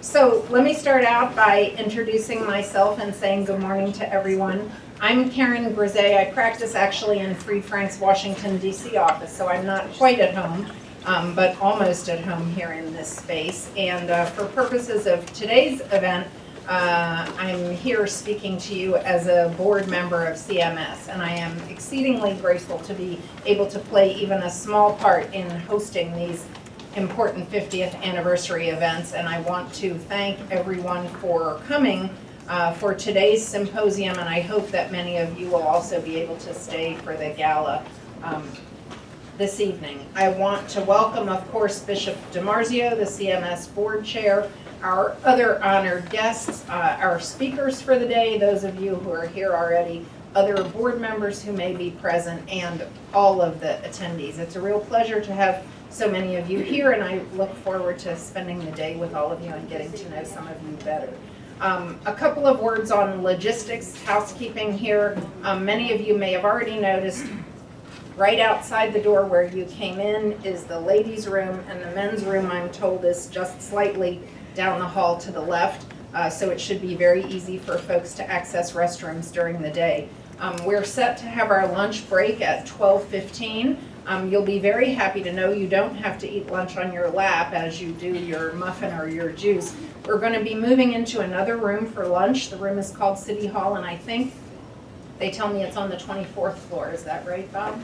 So let me start out by introducing myself and saying good morning to everyone. I'm Karen Grisey. I practice actually in Fried Frank's Washington, D.C. office, so I'm not quite at home, but almost at home here in this space. And for purposes of today's event, I'm here speaking to you as a board member of CMS, and I am exceedingly grateful to be able to play even a small part in hosting these important 50th anniversary events. And I want to thank everyone for coming for today's symposium, and I hope that many of you will also be able to stay for the gala this evening. I want to welcome, of course, Bishop DiMarzio, the CMS board chair, our other honored guests, our speakers for the day, those of you who are here already, other board members who may be present, and all of the attendees. It's a real pleasure to have so many of you here, and I look forward to spending the day with all of you and getting to know some of you better. A couple of words on logistics, housekeeping here. Many of you may have already noticed right outside the door where you came in is the ladies' room, and the men's room, I'm told, is just slightly down the hall to the left, so it should be very easy for folks to access restrooms during the day. We're set to have our lunch break at 12:15. You'll be very happy to know you don't have to eat lunch on your lap as you do your muffin or your juice. We're going to be moving into another room for lunch. The room is called City Hall, and I think they tell me it's on the 24th floor. Is that right, Bob?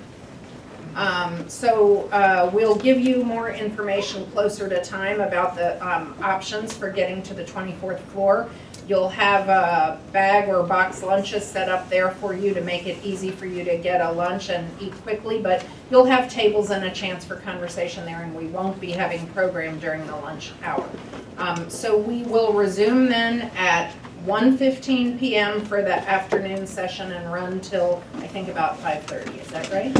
We'll give you more information closer to time about the options for getting to the 24th floor. You'll have bag or box lunches set up there for you to make it easy for you to get a lunch and eat quickly, but you'll have tables and a chance for conversation there, and we won't be having program during the lunch hour. So we will resume then at 1:15 p.m. for the afternoon session and run till I think about 5:30. Is that right?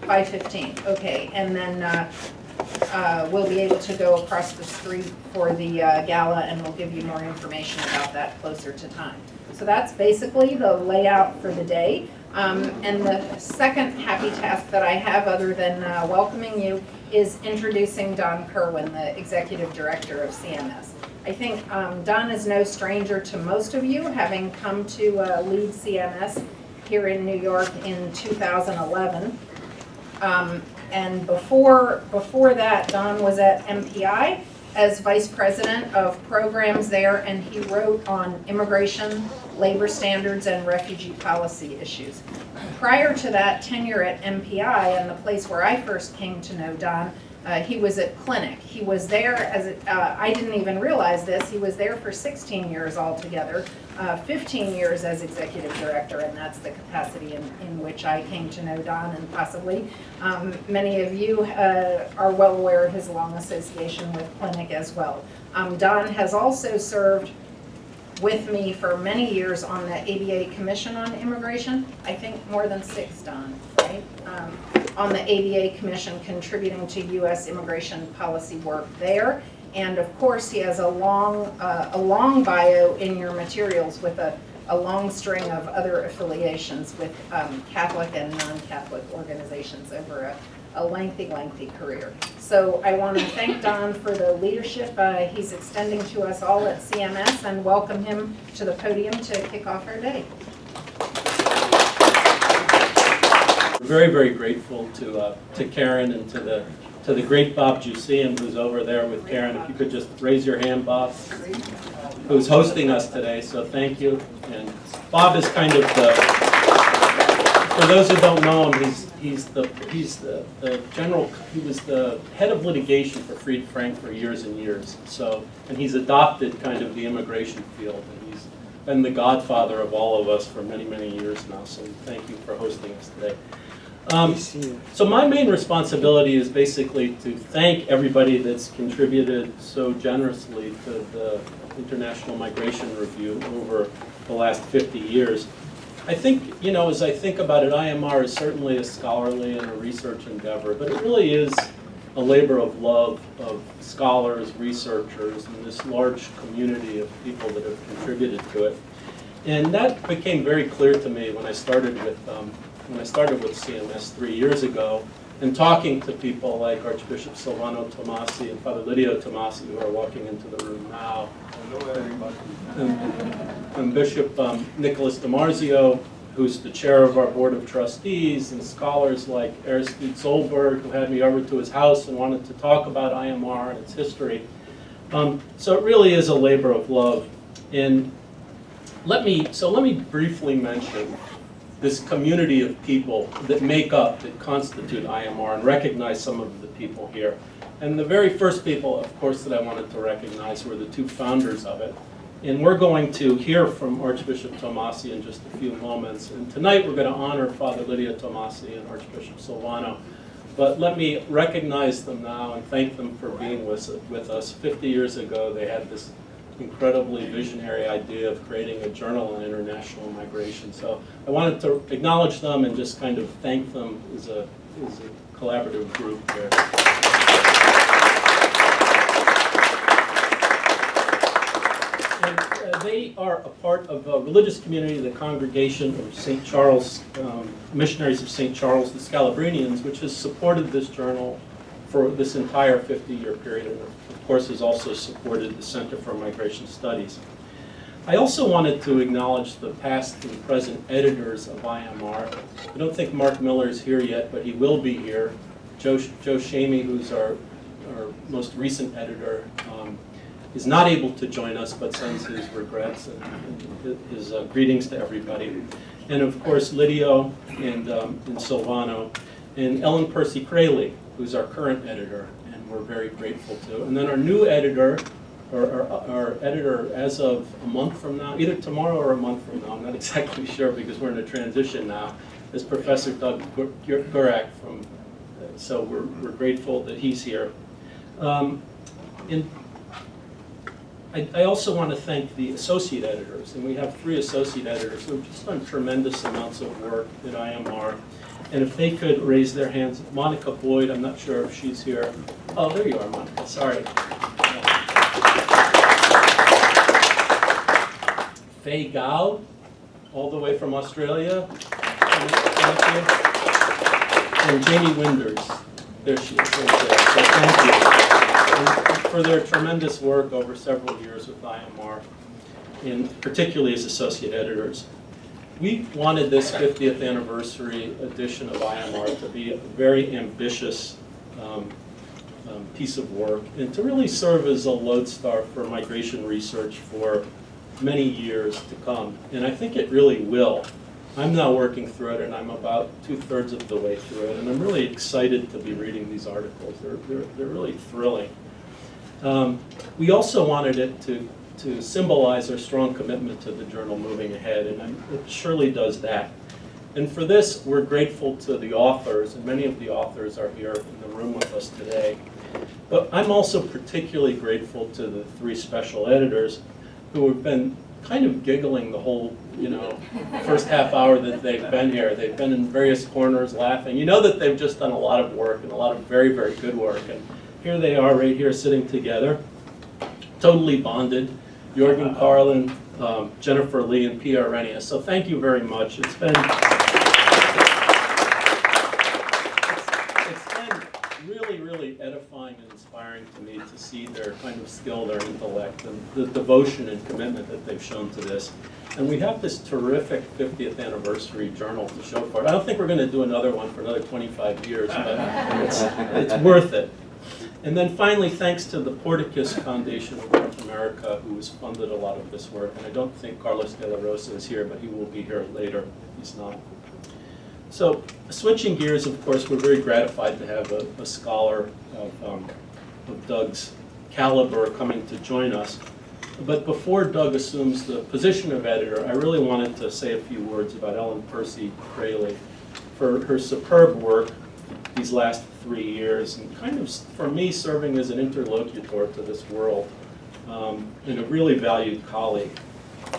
5:15. Okay, and then we'll be able to go across the street for the gala, and we'll give you more information about that closer to time. So that's basically the layout for the day. And the second happy task that I have, other than welcoming you, is introducing Don Kerwin, the Executive Director of CMS. I think Don is no stranger to most of you, having come to lead CMS here in New York in 2011. And before that, Don was at MPI as Vice President of Programs there, and he wrote on immigration, labor standards, and refugee policy issues. Prior to that tenure at MPI, and the place where I first came to know Don, he was at Clinic. He was there as, I didn't even realize this, he was there for 16 years altogether, 15 years as Executive Director, and that's the capacity in which I came to know Don, and possibly many of you are well aware of his long association with Clinic as well. Don has also served with me for many years on the ABA Commission on Immigration. I think more than 6, Don, right? On the ABA Commission, contributing to U.S. immigration policy work there. And of course, he has a long bio in your materials with a long string of other affiliations with Catholic and non-Catholic organizations over a lengthy career. So I want to thank Don for the leadership he's extending to us all at CMS, and welcome him to the podium to kick off our day. We're very grateful to Karen and to the great Bob Jusian, who's over there with Karen. If you could just raise your hand, Bob, who's hosting us today. So thank you. And Bob is kind of the, for those who don't know him, he was the head of litigation for Fried Frank for years and years. So, and he's adopted kind of the immigration field, and he's been the godfather of all of us for many years now. So thank you for hosting us today. So my main responsibility is basically to thank everybody that's contributed so generously to the International Migration Review over the last 50 years. I think, you know, as I think about it, IMR is certainly a scholarly and a research endeavor, but it really is a labor of love of scholars, researchers, and this large community of people that have contributed to it. And that became very clear to me when I started with CMS 3 years ago. and talking to people like Archbishop Silvano Tomasi and Father Lidio Tomasi, who are walking into the room now. And Bishop Nicholas DiMarzio, who's the chair of our Board of Trustees, and scholars like Aristide Solberg, who had me over to his house and wanted to talk about IMR and its history. So it really is a labor of love. And let me briefly mention this community of people that constitute IMR, and recognize some of the people here. And the very first people, of course, that I wanted to recognize were the two founders of it. And we're going to hear from Archbishop Tomasi in just a few moments. And tonight we're going to honor Father Lidio Tomasi and Archbishop Silvano. But let me recognize them now and thank them for being with us. 50 years ago, they had this incredibly visionary idea of creating a journal on international migration. So I wanted to acknowledge them and just kind of thank them as a collaborative group here. And they are a part of a religious community, the Congregation of St. Charles, Missionaries of St. Charles, the Scalabrinians, which has supported this journal for this entire 50-year period, and of course has also supported the Center for Migration Studies. I also wanted to acknowledge the past and present editors of IMR. I don't think Mark Miller is here yet, but he will be here. Joe Shamey, who's our most recent editor, is not able to join us, but sends his regrets and his greetings to everybody. And of course, Lidio and Silvano, and Ellen Percy Crayley, who's our current editor, and we're very grateful to. And then our new editor, or our editor as of a month from now, either tomorrow or a month from now, I'm not exactly sure because we're in a transition now, is Professor Doug Gurak from, so we're grateful that he's here. And I also want to thank the associate editors, and we have 3 associate editors who have just done tremendous amounts of work at IMR. And if they could raise their hands, Monica Boyd, I'm not sure if she's here. Oh, there you are, Monica, sorry. Faye Gao, all the way from Australia. Thank you. And Jamie Winders, there she is, right there. So thank you. And for their tremendous work over several years with IMR, and particularly as associate editors. We wanted this 50th anniversary edition of IMR to be a very ambitious piece of work and to really serve as a lodestar for migration research for many years to come. And I think it really will. I'm now working through it, and I'm about 2/3 of the way through it, and I'm really excited to be reading these articles. They're really thrilling. We also wanted it to symbolize our strong commitment to the journal moving ahead, and it surely does that. And for this, we're grateful to the authors, and many of the authors are here in the room with us today. But I'm also particularly grateful to the 3 special editors who have been kind of giggling the whole, first half hour that they've been here. They've been in various corners laughing. You know that they've just done a lot of work, and a lot of very, very good work. And here they are right here sitting together, totally bonded. Jorgen Carlin, Jennifer Lee, and Pia Arrhenius. So thank you very much. It's been really, really edifying and inspiring to me to see their kind of skill, their intellect, and the devotion and commitment that they've shown to this. And we have this terrific 50th anniversary journal to show for it. I don't think we're going to do another one for another 25 years, but it's worth it. And then finally, thanks to the Porticus Foundation of North America, who has funded a lot of this work. And I don't think Carlos de la Rosa is here, but he will be here later. He's not. So switching gears, of course, we're very gratified to have a scholar of Doug's caliber coming to join us. But before Doug assumes the position of editor, I really wanted to say a few words about Ellen Percy Crayley for her superb work these last 3 years, and kind of, for me, serving as an interlocutor to this world, and a really valued colleague.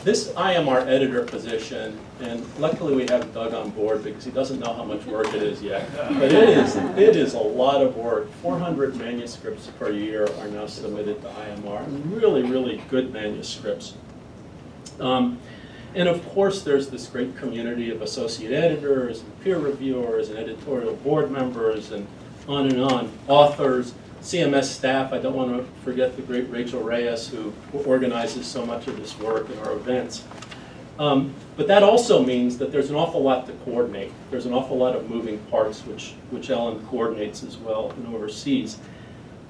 This IMR editor position, and luckily we have Doug on board because he doesn't know how much work it is yet, but it is a lot of work. 400 manuscripts per year are now submitted to IMR, and really, really good manuscripts. And of course, there's this great community of associate editors, and peer reviewers, and editorial board members, and on, authors, CMS staff. I don't want to forget the great Rachel Reyes, who organizes so much of this work in our events. But that also means that there's an awful lot to coordinate. There's an awful lot of moving parts, which Ellen coordinates as well and oversees.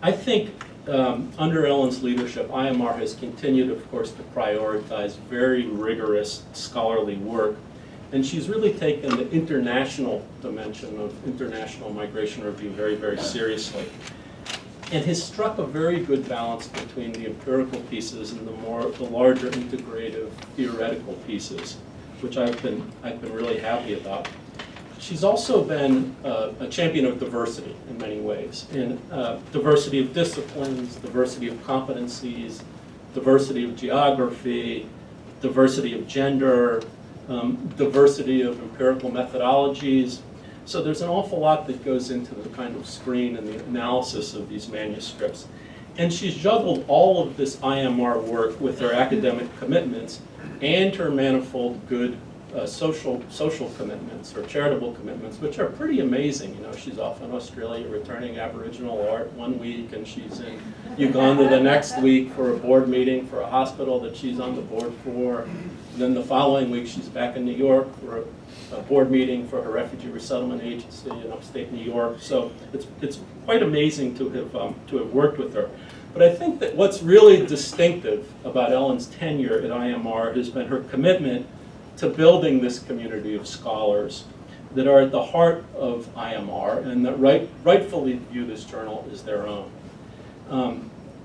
I think under Ellen's leadership, IMR has continued, of course, to prioritize very rigorous scholarly work. And she's really taken the international dimension of international migration review very, very seriously. And has struck a very good balance between the empirical pieces and the larger integrative theoretical pieces, which I've been really happy about. She's also been a champion of diversity in many ways, in diversity of disciplines, diversity of competencies, diversity of geography, diversity of gender, diversity of empirical methodologies. So there's an awful lot that goes into the kind of screen and the analysis of these manuscripts. And she's juggled all of this IMR work with her academic commitments and her manifold good social commitments or charitable commitments, which are pretty amazing. You know, she's off in Australia returning Aboriginal art one week, and she's in Uganda the next week for a board meeting for a hospital that she's on the board for. And then the following week, she's back in New York for a board meeting for her refugee resettlement agency in upstate New York. So it's quite amazing to have worked with her. But I think that what's really distinctive about Ellen's tenure at IMR has been her commitment to building this community of scholars that are at the heart of IMR and that rightfully view this journal as their own.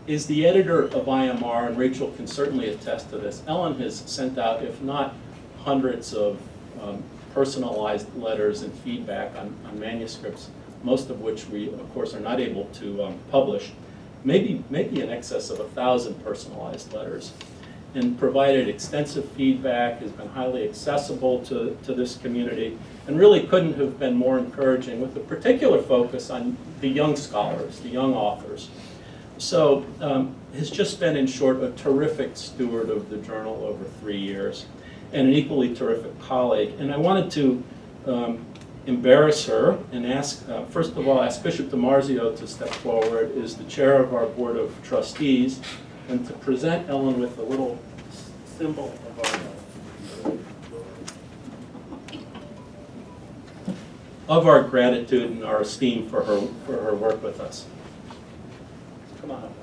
Is the editor of IMR, and Rachel can certainly attest to this, Ellen has sent out, if not hundreds of personalized letters and feedback on manuscripts, most of which we, of course, are not able to publish, maybe in excess of 1,000 personalized letters, and provided extensive feedback, has been highly accessible to this community, and really couldn't have been more encouraging, with a particular focus on the young scholars, the young authors. So has just been, in short, a terrific steward of the journal over 3 years, and an equally terrific colleague. And I wanted to embarrass her and ask, first of all, ask Bishop DiMarzio to step forward as the chair of our Board of Trustees, and to present Ellen with a little symbol of our gratitude and our esteem for her work with us. Come on up.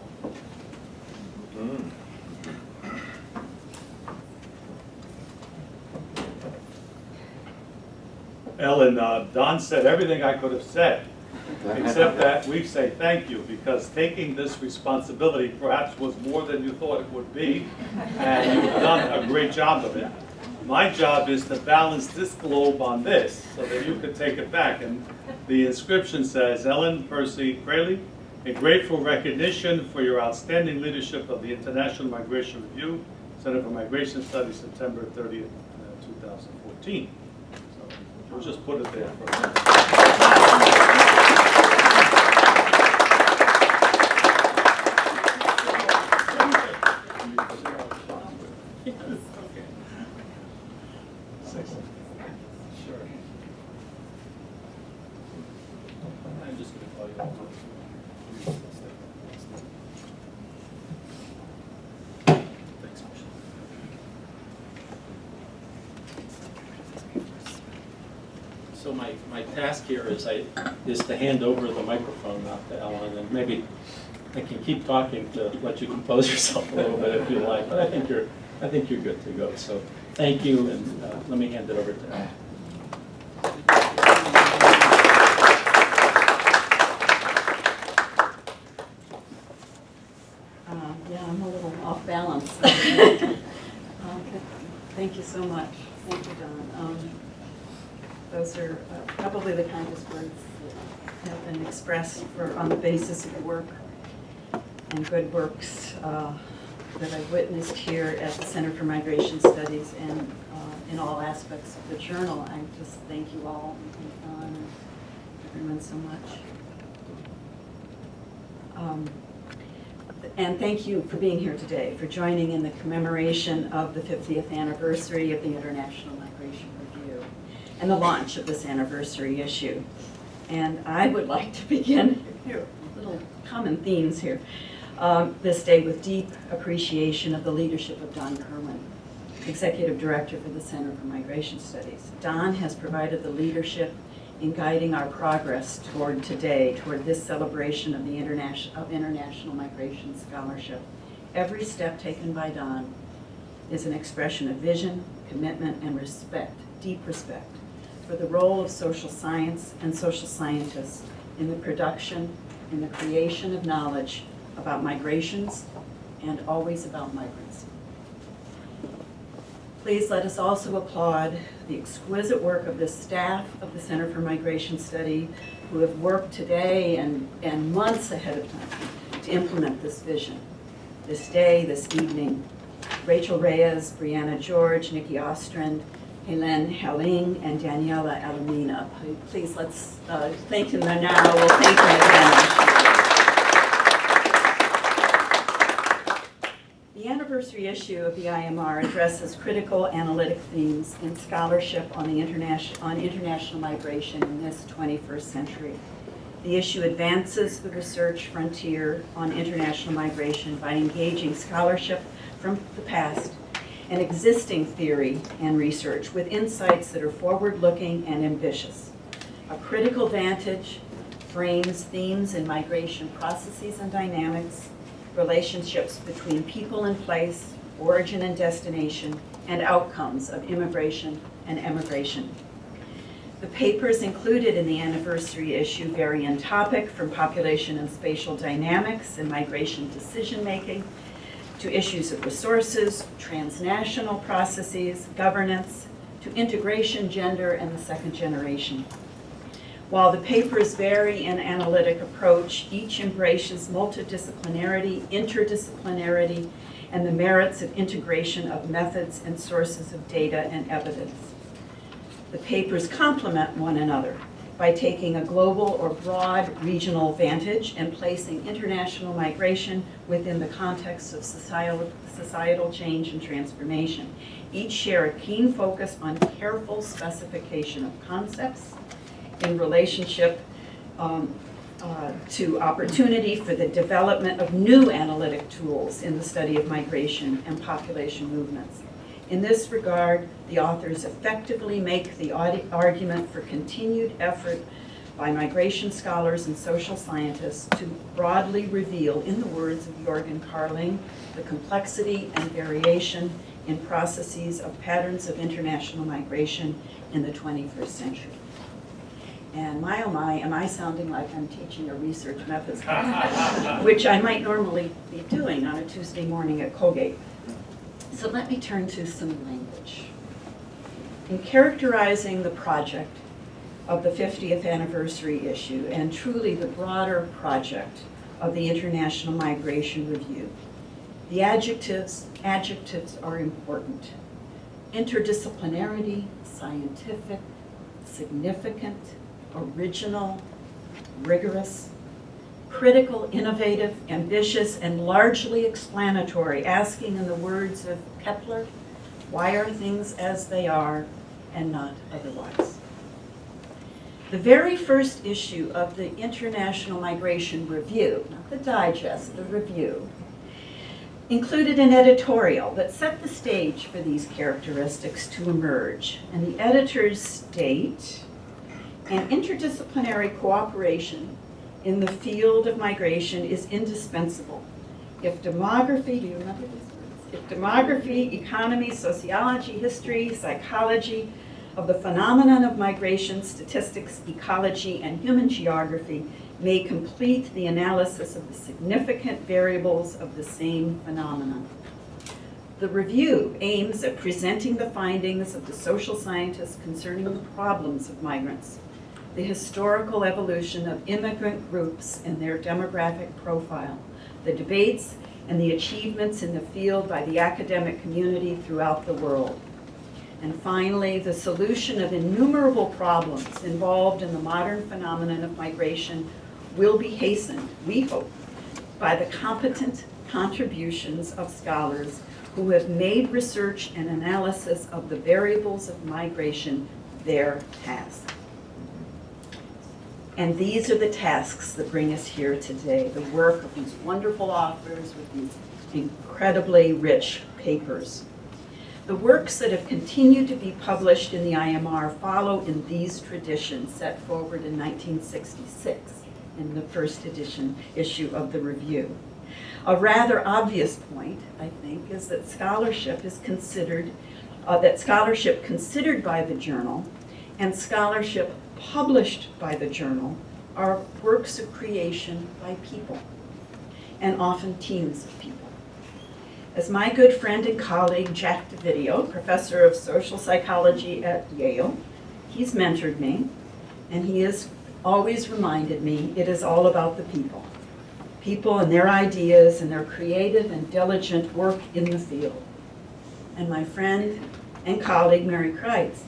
Ellen, Don said everything I could have said, except that we say thank you, because taking this responsibility perhaps was more than you thought it would be, and you've done a great job of it. My job is to balance this globe on this, so that you can take it back. And the inscription says, Ellen Percy Fraley, a grateful recognition for your outstanding leadership of the International Migration Review, Center for Migration Studies, September 30th, 2014. So we'll just put it there for a minute. I'm just going to call you up. Thanks, Michelle. So my task here is to hand over the microphone now to Ellen, and maybe I can keep talking to let you compose yourself a little bit if you like. But I think you're good to go. So thank you, and let me hand it over to Ellen. Yeah, I'm a little off balance. Thank you so much. Thank you, Don. Those are probably the kindest words that have been expressed on the basis of the work and good works that I've witnessed here at the Center for Migration Studies and in all aspects of the journal. I just thank you all, and Don and everyone so much. And thank you for being here today, for joining in the commemoration of the 50th anniversary of the International Migration Review and the launch of this anniversary issue. And I would like to begin, here, little common themes here, this day with deep appreciation of the leadership of Don Kerwin, Executive Director for the Center for Migration Studies. Don has provided the leadership in guiding our progress toward today, toward this celebration of the international migration scholarship. Every step taken by Don is an expression of vision, commitment, and respect, deep respect, for the role of social science and social scientists in the production, in the creation of knowledge about migrations and always about migrants. Please let us also applaud the exquisite work of the staff of the Center for Migration Study, who have worked today and months ahead of time to implement this vision. This day, this evening, Rachel Reyes, Brianna George, Nikki Ostrand, Helen Helling, and Daniela Alamina. Please let's thank them now. We'll thank them again. The anniversary issue of the IMR addresses critical analytic themes in scholarship on international migration in this 21st century. The issue advances the research frontier on international migration by engaging scholarship from the past and existing theory and research with insights that are forward-looking and ambitious. A critical vantage frames themes in migration processes and dynamics, relationships between people and place, origin and destination, and outcomes of immigration and emigration. The papers included in the anniversary issue vary in topic, from population and spatial dynamics and migration decision-making to issues of resources, transnational processes, governance, to integration, gender, and the second generation. While the papers vary in analytic approach, each embraces multidisciplinarity, interdisciplinarity, and the merits of integration of methods and sources of data and evidence. The papers complement one another by taking a global or broad regional vantage and placing international migration within the context of societal change and transformation. Each share a keen focus on careful specification of concepts in relationship to opportunity for the development of new analytic tools in the study of migration and population movements. In this regard, the authors effectively make the argument for continued effort by migration scholars and social scientists to broadly reveal, in the words of Jorgen Carling, the complexity and variation in processes of patterns of international migration in the 21st century. And my oh my, am I sounding like I'm teaching a research methods class, which I might normally be doing on a Tuesday morning at Colgate. So let me turn to some language. In characterizing the project of the 50th anniversary issue, and truly the broader project of the International Migration Review, the adjectives are important. Interdisciplinarity, scientific, significant, original, rigorous, critical, innovative, ambitious, and largely explanatory, asking in the words of Kepler, why are things as they are and not otherwise? The very first issue of the International Migration Review, not the digest, the review, included an editorial that set the stage for these characteristics to emerge. And the editors state, an interdisciplinary cooperation in the field of migration is indispensable. If demography, do you remember these words? If demography, economy, sociology, history, psychology of the phenomenon of migration, statistics, ecology, and human geography may complete the analysis of the significant variables of the same phenomenon. The review aims at presenting the findings of the social scientists concerning the problems of migrants, the historical evolution of immigrant groups and their demographic profile, the debates and the achievements in the field by the academic community throughout the world. And finally, the solution of innumerable problems involved in the modern phenomenon of migration will be hastened, we hope, by the competent, contributions of scholars who have made research and analysis of the variables of migration their task. And these are the tasks that bring us here today, the work of these wonderful authors with these incredibly rich papers. The works that have continued to be published in the IMR follow in these traditions set forward in 1966 in the first issue of the review. A rather obvious point, I think, is that scholarship considered by the journal and scholarship published by the journal are works of creation by people, and often teams of people. As my good friend and colleague Jack DeVidio, professor of social psychology at Yale, he's mentored me, and he has always reminded me it is all about the people. People and their ideas and their creative and diligent work in the field. And my friend and colleague Mary Kreitz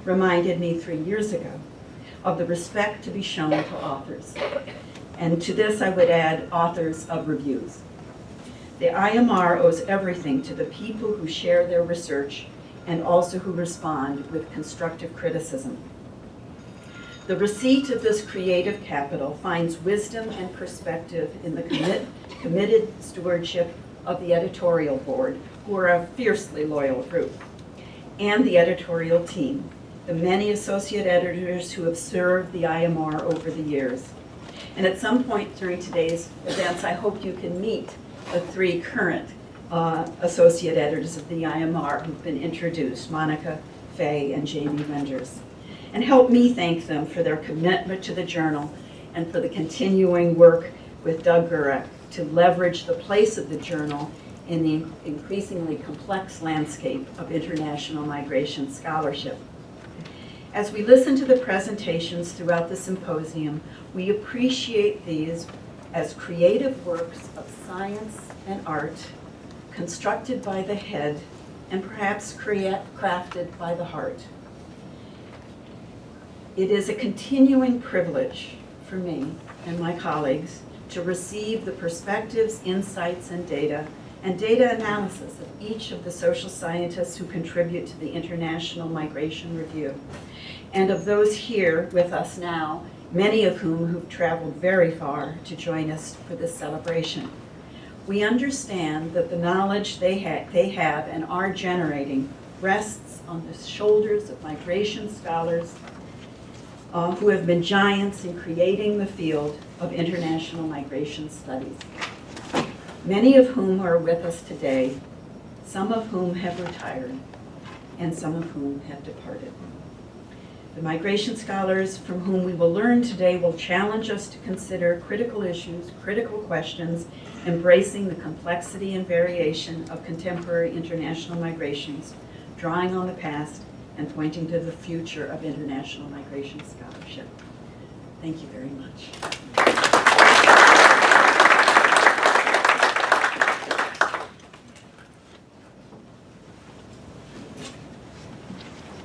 reminded me 3 years ago of the respect to be shown to authors. And to this I would add authors of reviews. The IMR owes everything to the people who share their research and also who respond with constructive criticism. The receipt of this creative capital finds wisdom and perspective in the committed stewardship of the editorial board, who are a fiercely loyal group, and the editorial team, the many associate editors who have served the IMR over the years. And at some point during today's events, I hope you can meet the 3 current associate editors of the IMR who've been introduced, Monica, Faye, and Jamie Wenders. And help me thank them for their commitment to the journal and for the continuing work with Doug Gurek to leverage the place of the journal in the increasingly complex landscape of international migration scholarship. As we listen to the presentations throughout the symposium, we appreciate these as creative works of science and art, constructed by the head and perhaps crafted by the heart. It is a continuing privilege for me and my colleagues to receive the perspectives, insights, and data analysis of each of the social scientists who contribute to the International Migration Review, and of those here with us now, many of whom have traveled very far to join us for this celebration. We understand that the knowledge they have and are generating rests on the shoulders of migration scholars who have been giants in creating the field of international migration studies. Many of whom are with us today, some of whom have retired, and some of whom have departed. The migration scholars from whom we will learn today will challenge us to consider critical issues, critical questions, embracing the complexity and variation of contemporary international migrations, drawing on the past, and pointing to the future of international migration scholarship. Thank you very much.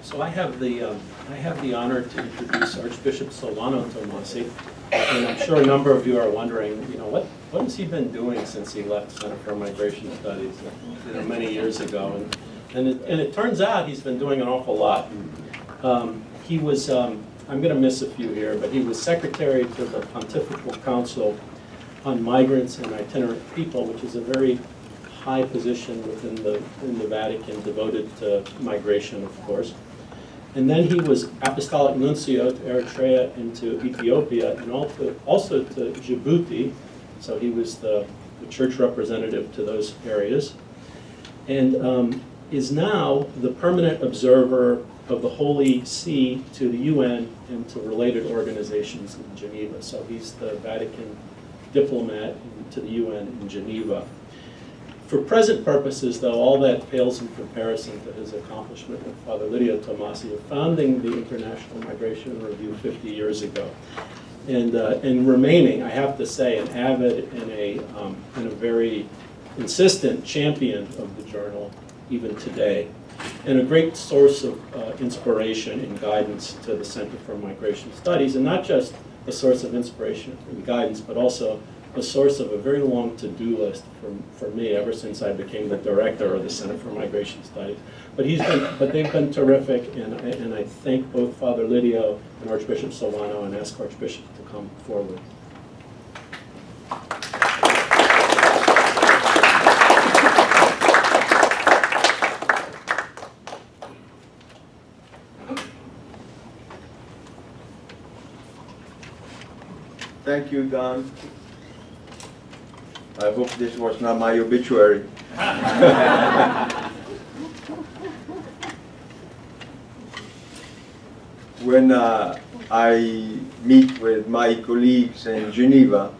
So I have the honor to introduce Archbishop Silvano Tomasi, and I'm sure a number of you are wondering, what has he been doing since he left Center for Migration Studies, many years ago, and it turns out he's been doing an awful lot. He was, I'm going to miss a few here, but he was secretary to the Pontifical Council on Migrants and Itinerant People, which is a very high position within the Vatican, devoted to migration, of course. And then he was Apostolic Nuncio to Eritrea and to Ethiopia, and also to Djibouti. So he was the church representative to those areas. And is now the permanent observer of the Holy See to the UN and to related organizations in Geneva. So he's the Vatican diplomat to the UN in Geneva. For present purposes, though, all that pales in comparison to his accomplishment with Father Lidio Tomasi of founding the International Migration Review 50 years ago. And remaining, I have to say, an avid and a very insistent champion of the journal even today, and a great source of inspiration and guidance to the Center for Migration Studies, and not just a source of inspiration and guidance, but also a source of a very long to-do list for me ever since I became the director of the Center for Migration Studies. But they've been terrific, and I thank both Father Lidio and Archbishop Silvano, and ask Archbishop to come forward. Thank you, Don. I hope this was not my obituary. When I meet with my colleagues in Geneva,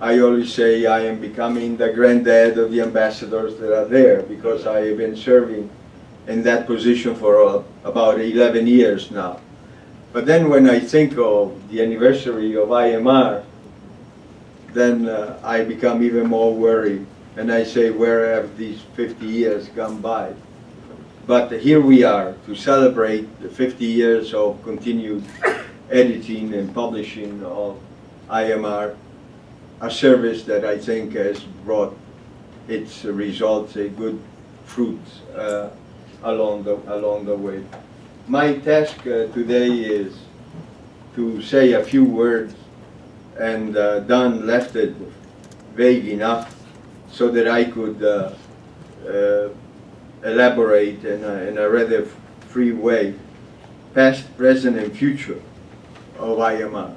I always say I am becoming the granddad of the ambassadors that are there, because I have been serving in that position for about 11 years now. But then when I think of the anniversary of IMR, then I become even more worried, and I say, where have these 50 years gone by? But here we are to celebrate the 50 years of continued editing and publishing of IMR, a service that I think has brought its results, a good fruits along the way. My task today is to say a few words, and Don left it vague enough so that I could elaborate in a rather free way, past, present, and future of IMR.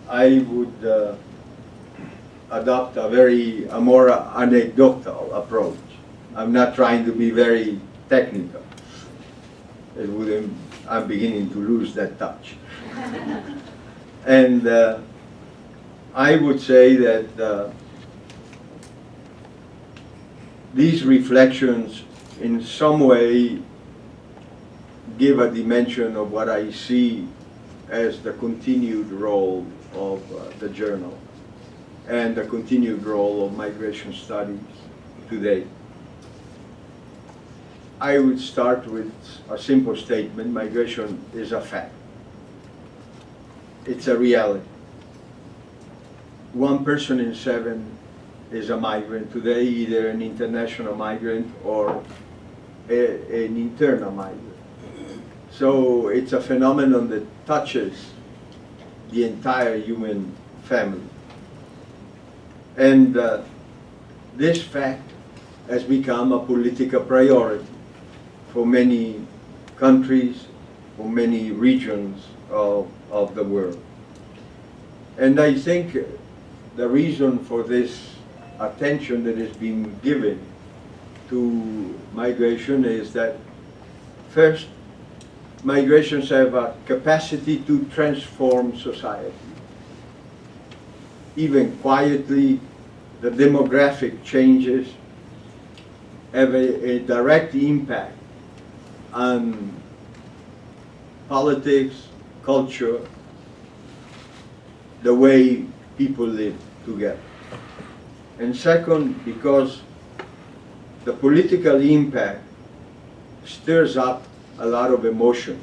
I would adopt a more anecdotal approach. I'm not trying to be very technical. I'm beginning to lose that touch. And I would say that these reflections in some way give a dimension of what I see as the continued role of the journal and the continued role of migration studies today. I would start with a simple statement: migration is a fact. It's a reality. 1 person in 7 is a migrant today, either an international migrant or an internal migrant. So it's a phenomenon that touches the entire human family. And this fact has become a political priority for many countries, for many regions of the world. And I think the reason for this attention that is being given to migration is that, first, migrations have a capacity to transform society. Even quietly, the demographic changes have a direct impact on politics, culture, the way people live together. And second, because the political impact stirs up a lot of emotion.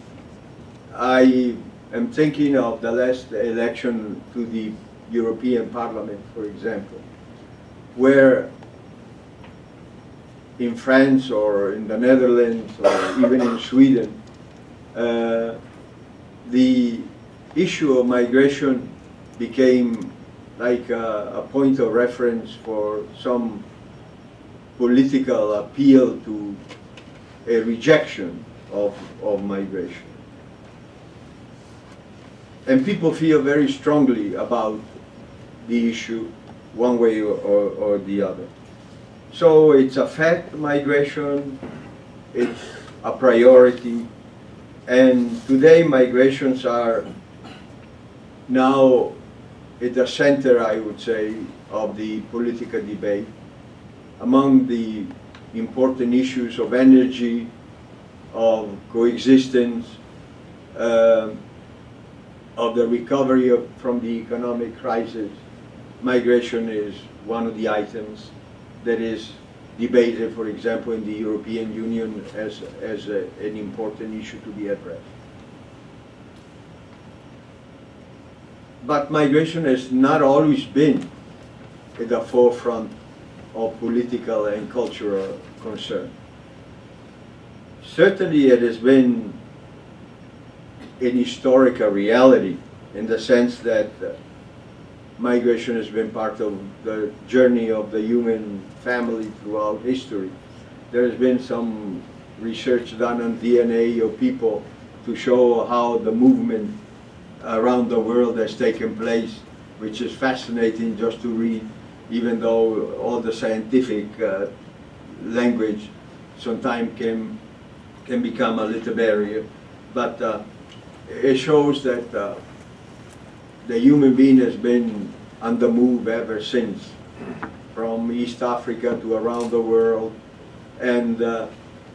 I am thinking of the last election to the European Parliament, for example, where in France or in the Netherlands or even in Sweden, the issue of migration became like a point of reference for some political appeal to a rejection of migration. And people feel very strongly about the issue one way or the other. So it's a fact, migration, it's a priority, and today migrations are now at the center, I would say, of the political debate. Among the important issues of energy, of coexistence, of the recovery from the economic crisis, migration is one of the items that is debated, for example, in the European Union as an important issue to be addressed. But migration has not always been at the forefront of political and cultural concern. Certainly it has been an historical reality in the sense that migration has been part of the journey of the human family throughout history. There has been some research done on DNA of people to show how the movement around the world has taken place, which is fascinating just to read, even though all the scientific language sometimes can become a little barrier. But it shows that the human being has been on the move ever since, from East Africa to around the world. And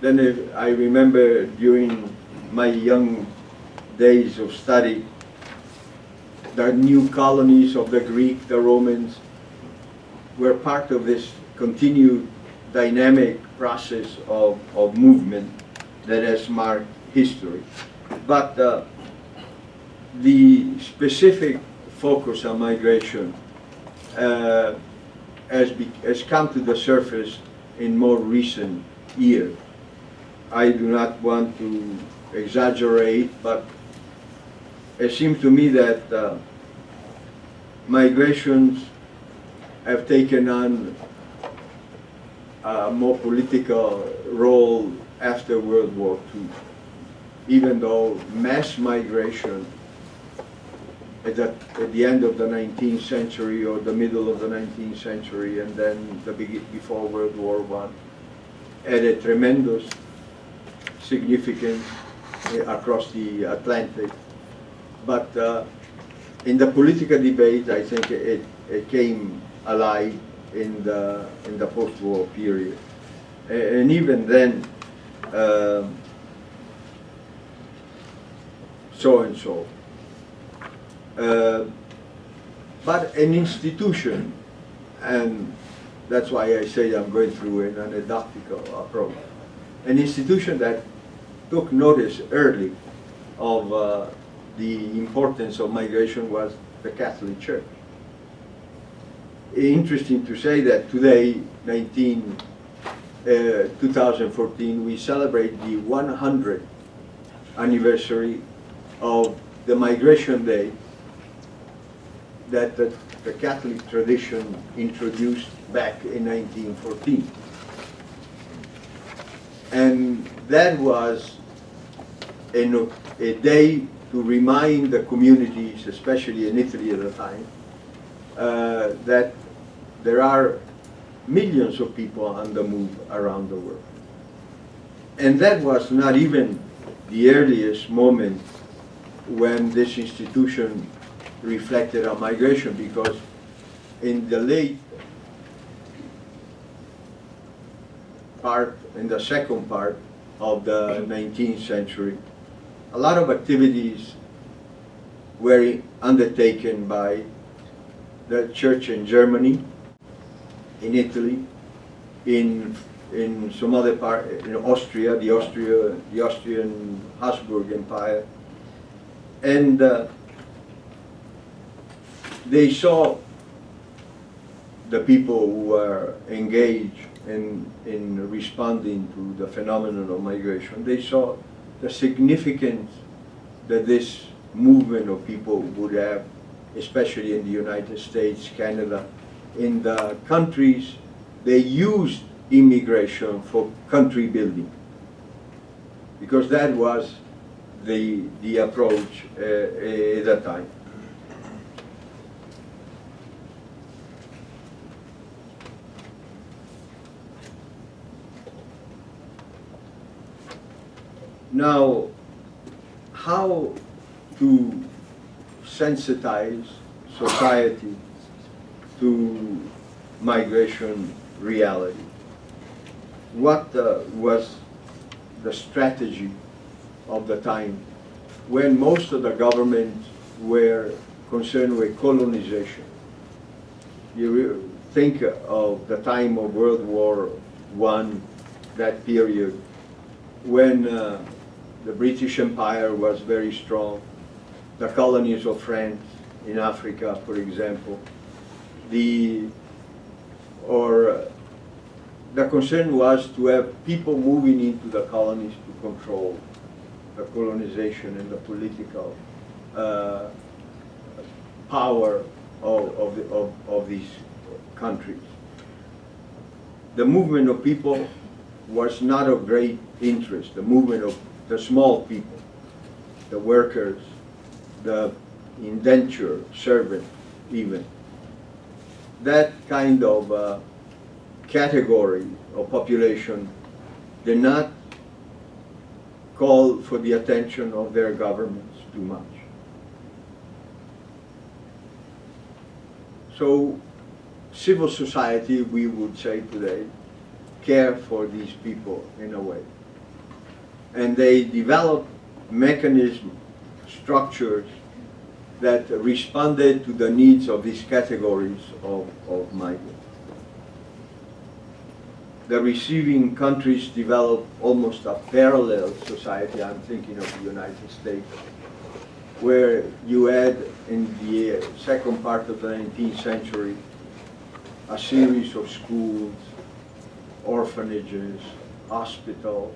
then I remember during my young days of study, the new colonies of the Greek, the Romans, were part of this continued dynamic process of movement that has marked history. But the specific focus on migration has come to the surface in more recent years. I do not want to exaggerate, but it seems to me that migrations have taken on a more political role after World War II, even though mass migration at the end of the 19th century or the middle of the 19th century and then before World War I had a tremendous significance across the Atlantic. But in the political debate, I think it came alive in the post-war period. And even then, so and so. But an institution, and that's why I say I'm going through an anecdotal approach, an institution that took notice early of the importance of migration was the Catholic Church. Interesting to say that today, 2014, we celebrate the 100th anniversary of the Migration Day that the Catholic tradition introduced back in 1914. And that was a day to remind the communities, especially in Italy at the time, that there are millions of people on the move around the world. And that was not even the earliest moment when this institution reflected on migration, because in the late part, in the second part of the 19th century, a lot of activities were undertaken by the church in Germany, in Italy, in some other part, in Austria, the Austrian Habsburg Empire, and they saw the people who were engaged in responding to the phenomenon of migration. They saw the significance that this movement of people would have, especially in the United States, Canada, in the countries. They used immigration for country building, because that was the approach at that time. Now, how to sensitize society to migration reality? What was the strategy of the time when most of the governments were concerned with colonization? You think of the time of World War I, that period, when the British Empire was very strong, the colonies of France, in Africa, for example. The concern was to have people moving into the colonies to control the colonization and the political power of these countries. The movement of people was not of great interest. The movement of the small people, the workers, the indentured servant even. That kind of category of population did not call for the attention of their governments too much. So civil society, we would say today, care for these people in a way. And they develop mechanisms, structures that responded to the needs of these categories of migrants. The receiving countries developed almost a parallel society. I'm thinking of the United States, where you had in the second part of the 19th century a series of schools, orphanages, hospitals.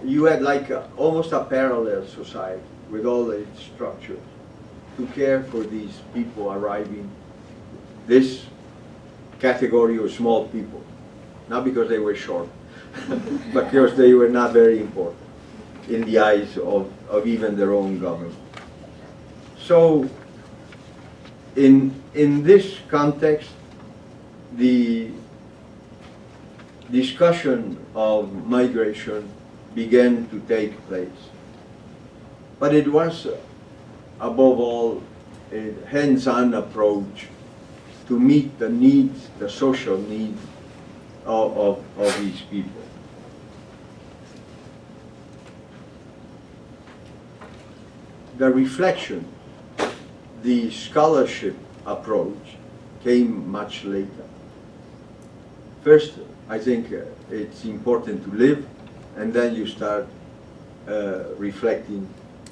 You had like almost a parallel society with all its structures to care for these people arriving, this category of small people, not because they were short, but because they were not very important in the eyes of even their own government. So in this context, the discussion of migration began to take place. But it was, above all, a hands-on approach to meet the needs, the social needs of these people. The reflection, the scholarship approach came much later. First, I think it's important to live, and then you start reflecting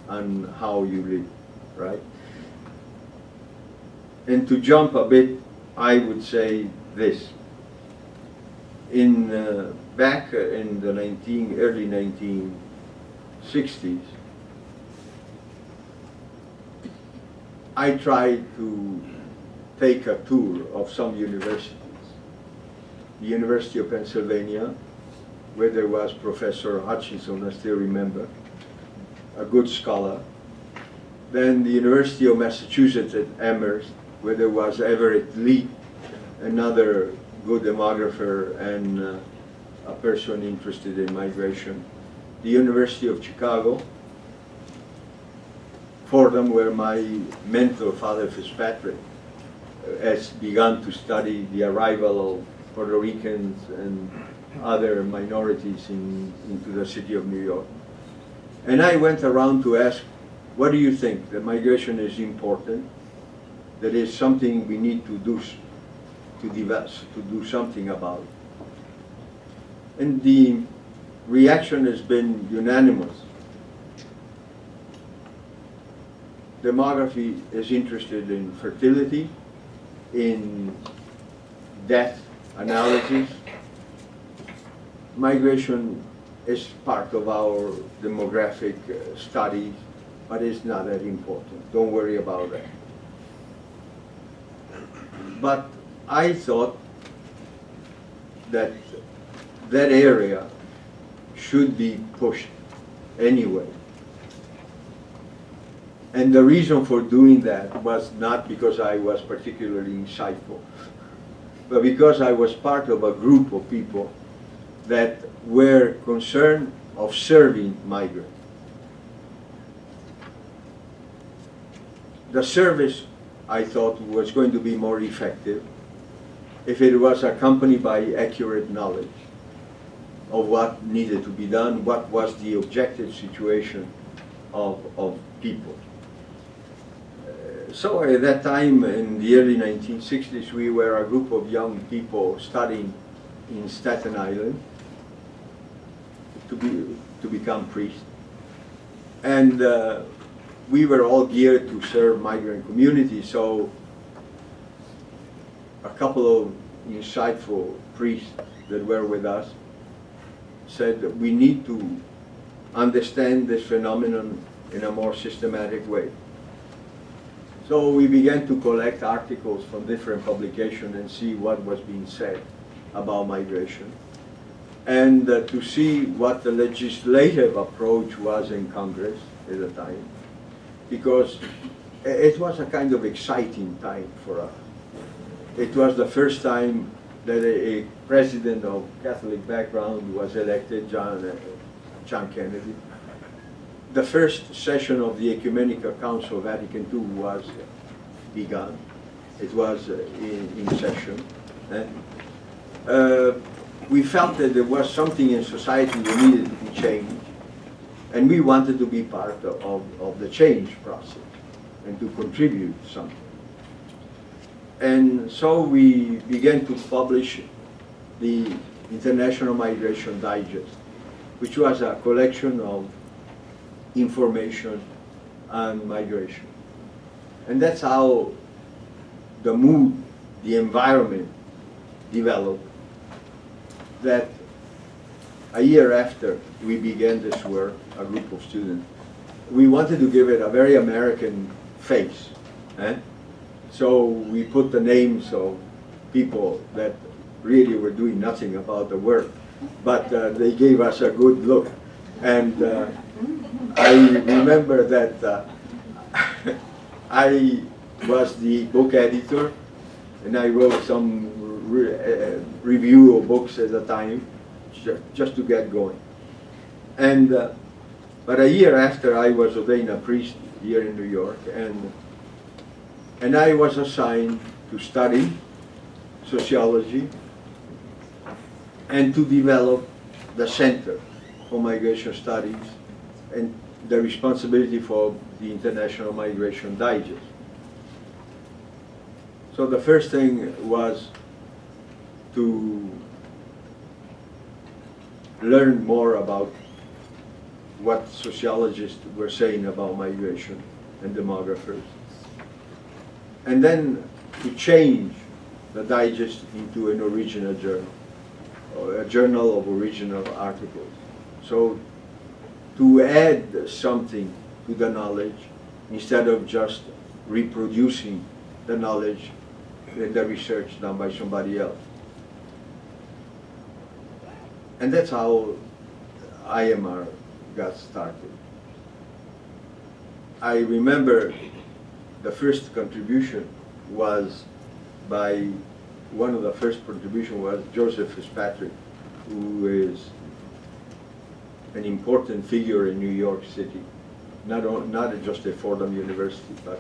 on how you live, right? And to jump a bit, I would say this. Back in the early 1960s, I tried to take a tour of some universities. The University of Pennsylvania, where there was Professor Hutchinson, I still remember, a good scholar. Then the University of Massachusetts at Amherst, where there was Everett Lee, another good demographer and a person interested in migration. The University of Chicago, Fordham, where my mentor, Father Fitzpatrick, has begun to study the arrival of Puerto Ricans and other minorities into the city of New York. And I went around to ask, what do you think? That migration is important, that is something we need to do, to do something about. And the reaction has been unanimous. Demography is interested in fertility, in death analysis. Migration is part of our demographic studies, but it's not that important. Don't worry about that. But I thought that that area should be pushed anyway. And the reason for doing that was not because I was particularly insightful, but because I was part of a group of people that were concerned of serving migrants. The service, I thought, was going to be more effective if it was accompanied by accurate knowledge of what needed to be done, what was the objective situation of people. So at that time, in the early 1960s, we were a group of young people studying in Staten Island to become priests. And we were all geared to serve migrant communities, so a couple of insightful priests that were with us said that we need to understand this phenomenon in a more systematic way. So we began to collect articles from different publications and see what was being said about migration, and to see what the legislative approach was in Congress at the time, because it was a kind of exciting time for us. It was the first time that a president of Catholic background was elected, John Kennedy. The first session of the Ecumenical Council of Vatican II was begun. It was in session. We felt that there was something in society that needed to be changed, and we wanted to be part of the change process and to contribute something. And so we began to publish the International Migration Digest, which was a collection of information on migration. And that's how the mood, the environment developed, that a year after we began this work, a group of students, we wanted to give it a very American face. So we put the names of people that really were doing nothing about the work, but they gave us a good look. And I remember that I was the book editor, and I wrote some review of books at the time, just to get going. And but a year after, I was ordained a priest here in New York, and I was assigned to study sociology and to develop the Center for Migration Studies and the responsibility for the International Migration Digest. So the first thing was to learn more about what sociologists were saying about migration and demographers, and then to change the digest into an original journal, or a journal of original articles. So to add something to the knowledge instead of just reproducing the knowledge and the research done by somebody else. And that's how IMR got started. I remember the first contribution was by, one of the first contributions was Joseph Fitzpatrick, who is an important figure in New York City, not just at Fordham University, but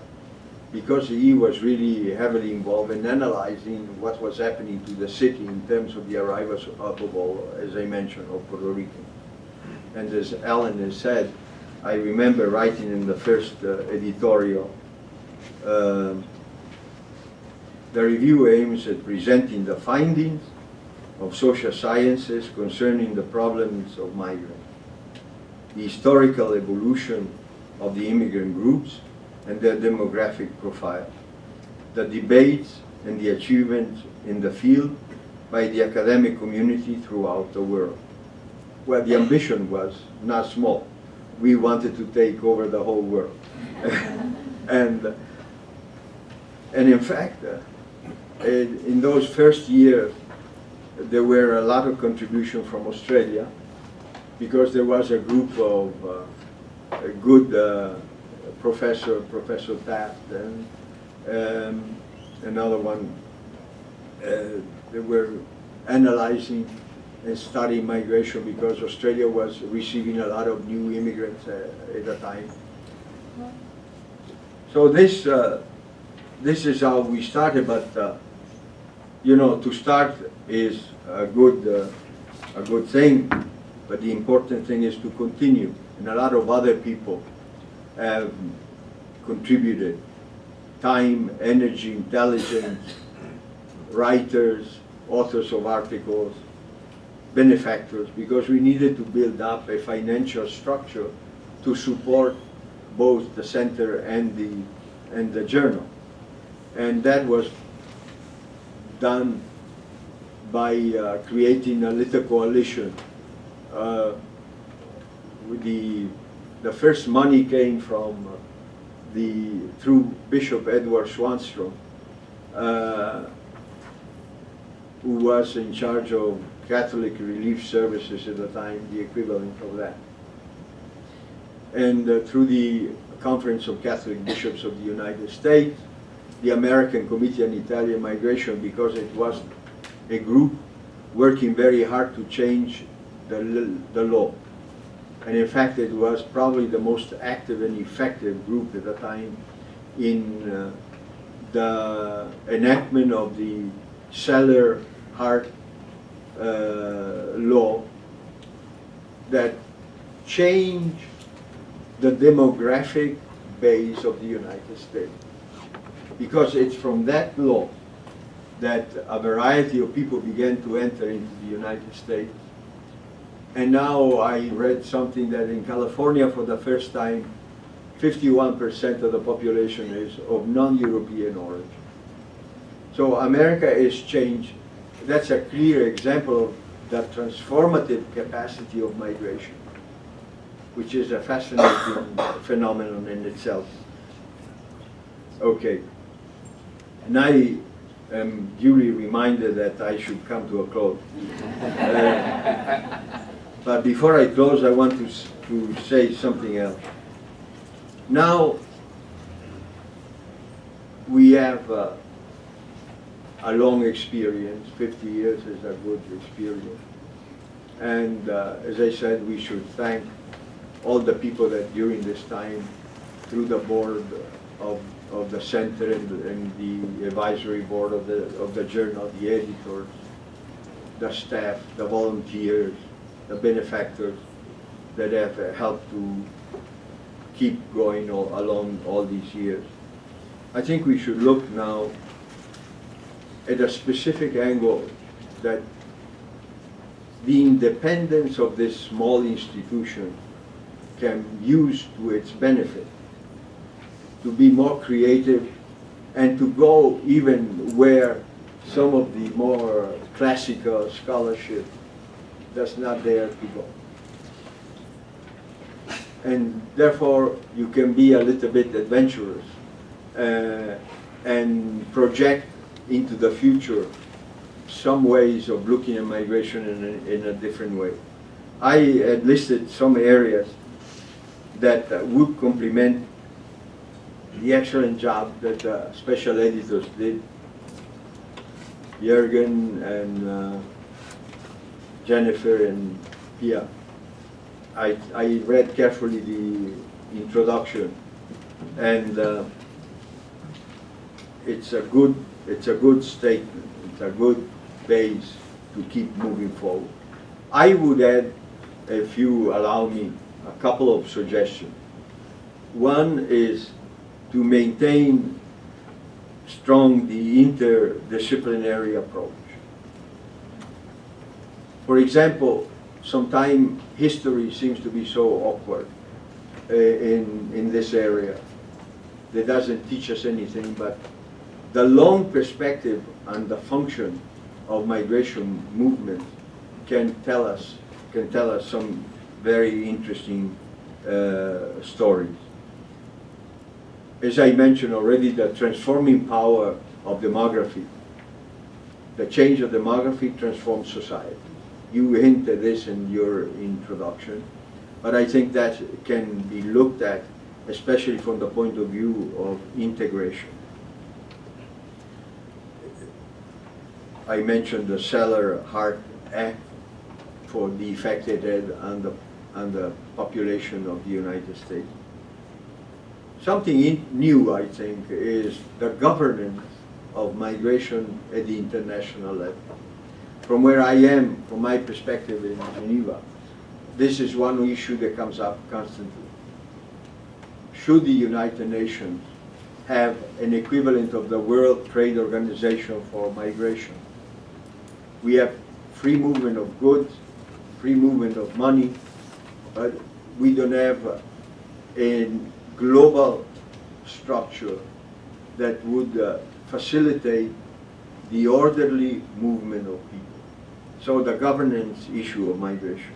because he was really heavily involved in analyzing what was happening to the city in terms of the arrivals, above all, as I mentioned, of Puerto Rican. And as Alan has said, I remember writing in the first editorial, the review aims at presenting the findings of social sciences concerning the problems of migrants, the historical evolution of the immigrant groups and their demographic profile, the debates and the achievements in the field by the academic community throughout the world. Well, the ambition was not small. We wanted to take over the whole world. And in fact, in those first years, there were a lot of contribution from Australia, because there was a group of good Professor Taft, and another one, they were analyzing and studying migration because Australia was receiving a lot of new immigrants at the time. So this is how we started, but you know, to start is a good thing, but the important thing is to continue, and a lot of other people have contributed time, energy, intelligence, writers, authors of articles, benefactors, because we needed to build up a financial structure to support both the center and the journal. And that was done by creating a little coalition. With the first money came from through Bishop Edward Swanstrom, who was in charge of Catholic Relief Services at the time, the equivalent of that. And through the Conference of Catholic Bishops of the United States, the American Committee on Italian Migration, because it was a group working very hard to change the law. And in fact, it was probably the most active and effective group at the time in the enactment of the Seller-Hart law that changed the demographic base of the United States. Because it's from that law that a variety of people began to enter into the United States. And now I read something that in California, for the first time, 51% of the population is of non-European origin. So America is changed. That's a clear example of the transformative capacity of migration, which is a fascinating phenomenon in itself. Okay. And I am duly reminded that I should come to a close. But before I close, I want to say something else. Now, we have a long experience. 50 years is a good experience. And as I said, we should thank all the people that during this time, through the board of the center and the advisory board of the journal, the editors, the staff, the volunteers, the benefactors that have helped to keep going along all these years. I think we should look now at a specific angle that the independence of this small institution can use to its benefit, to be more creative and to go even where some of the more classical scholarship does not dare to go. And therefore, you can be a little bit adventurous and project into the future some ways of looking at migration in a different way. I had listed some areas that would complement the excellent job that the special editors did, Jürgen and Jennifer and Pia. I read carefully the introduction, and it's a good statement. It's a good base to keep moving forward. I would add, if you allow me, a couple of suggestions. One is to maintain strong the interdisciplinary approach. For example, sometimes history seems to be so awkward in this area. It doesn't teach us anything, but the long perspective and the function of migration movement can tell us some very interesting stories. As I mentioned already, the transforming power of demography. The change of demography transforms society. You hinted this in your introduction, but I think that can be looked at, especially from the point of view of integration. I mentioned the Seller-Hart Act for the effect it had on the population of the United States. Something new, I think, is the governance of migration at the international level. From where I am, from my perspective in Geneva, this is one issue that comes up constantly. Should the United Nations have an equivalent of the World Trade Organization for migration? We have free movement of goods, free movement of money, but we don't have global structure that would facilitate the orderly movement of people. So the governance issue of migration.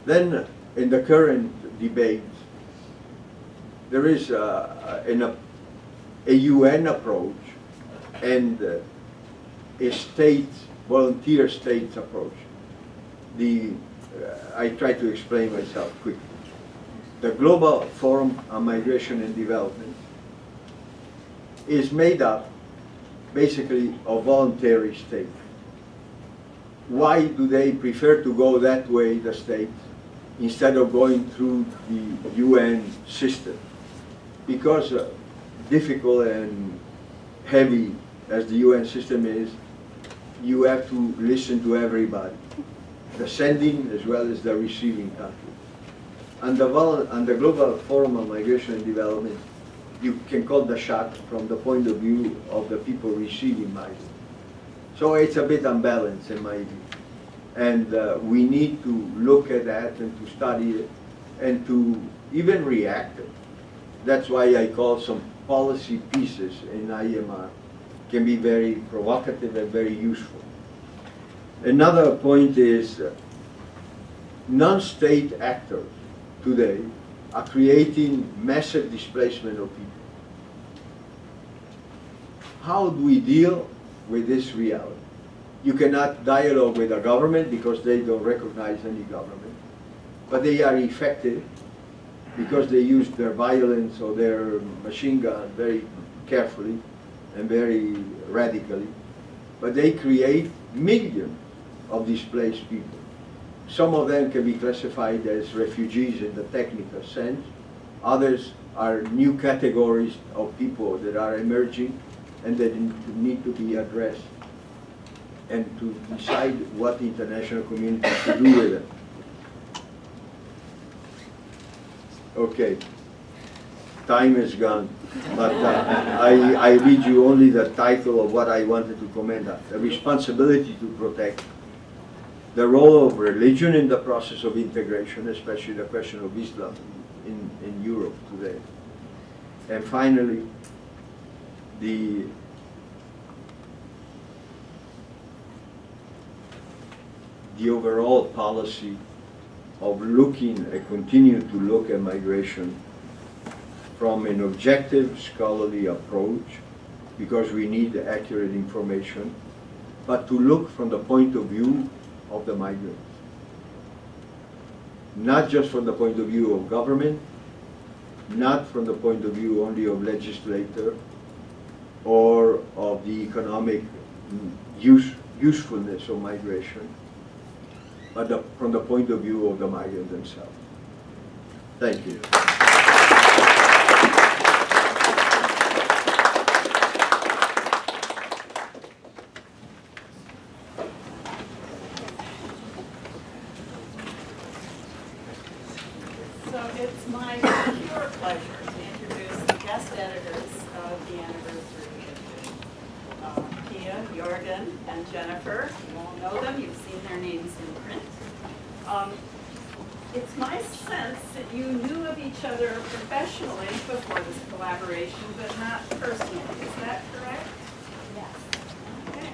Then in the current debate, there is a UN approach and a state, volunteer states approach. I try to explain myself quickly. The Global Forum on Migration and Development is made up basically of voluntary states. Why do they prefer to go that way, the states, instead of going through the UN system? Because difficult and heavy as the UN system is, you have to listen to everybody, the sending as well as the receiving country. And the Global Forum on Migration and Development, you can call the shot from the point of view of the people receiving migrants. So it's a bit unbalanced in my view. And we need to look at that and to study it and to even react it. That's why I call some policy pieces in IMR can be very provocative and very useful. Another point is non-state actors today are creating massive displacement of people. How do we deal with this reality? You cannot dialogue with the government because they don't recognize any government, but they are effective because they use their violence or their machine gun very carefully and very radically, but they create millions of displaced people. Some of them can be classified as refugees in the technical sense. Others are new categories of people that are emerging and that need to be addressed and to decide what the international community should do with them. Okay, time is gone, but I read you only the title of what I wanted to comment on, the responsibility to protect, the role of religion in the process of integration, especially the question of Islam in Europe today. And finally, the overall policy of looking and continue to look at migration from an objective scholarly approach, because we need accurate information, but to look from the point of view of the migrants. Not just from the point of view of government, not from the point of view only of legislator or of the economic usefulness of migration, but from the point of view of the migrants themselves. Thank you. So it's my pure pleasure to introduce the guest editors of the anniversary issue. Pia, Jorgen, and Jennifer. You all know them. You've seen their names in print. It's my sense that you knew of each other professionally before this collaboration, but not personally. Is that correct? Yes. Okay.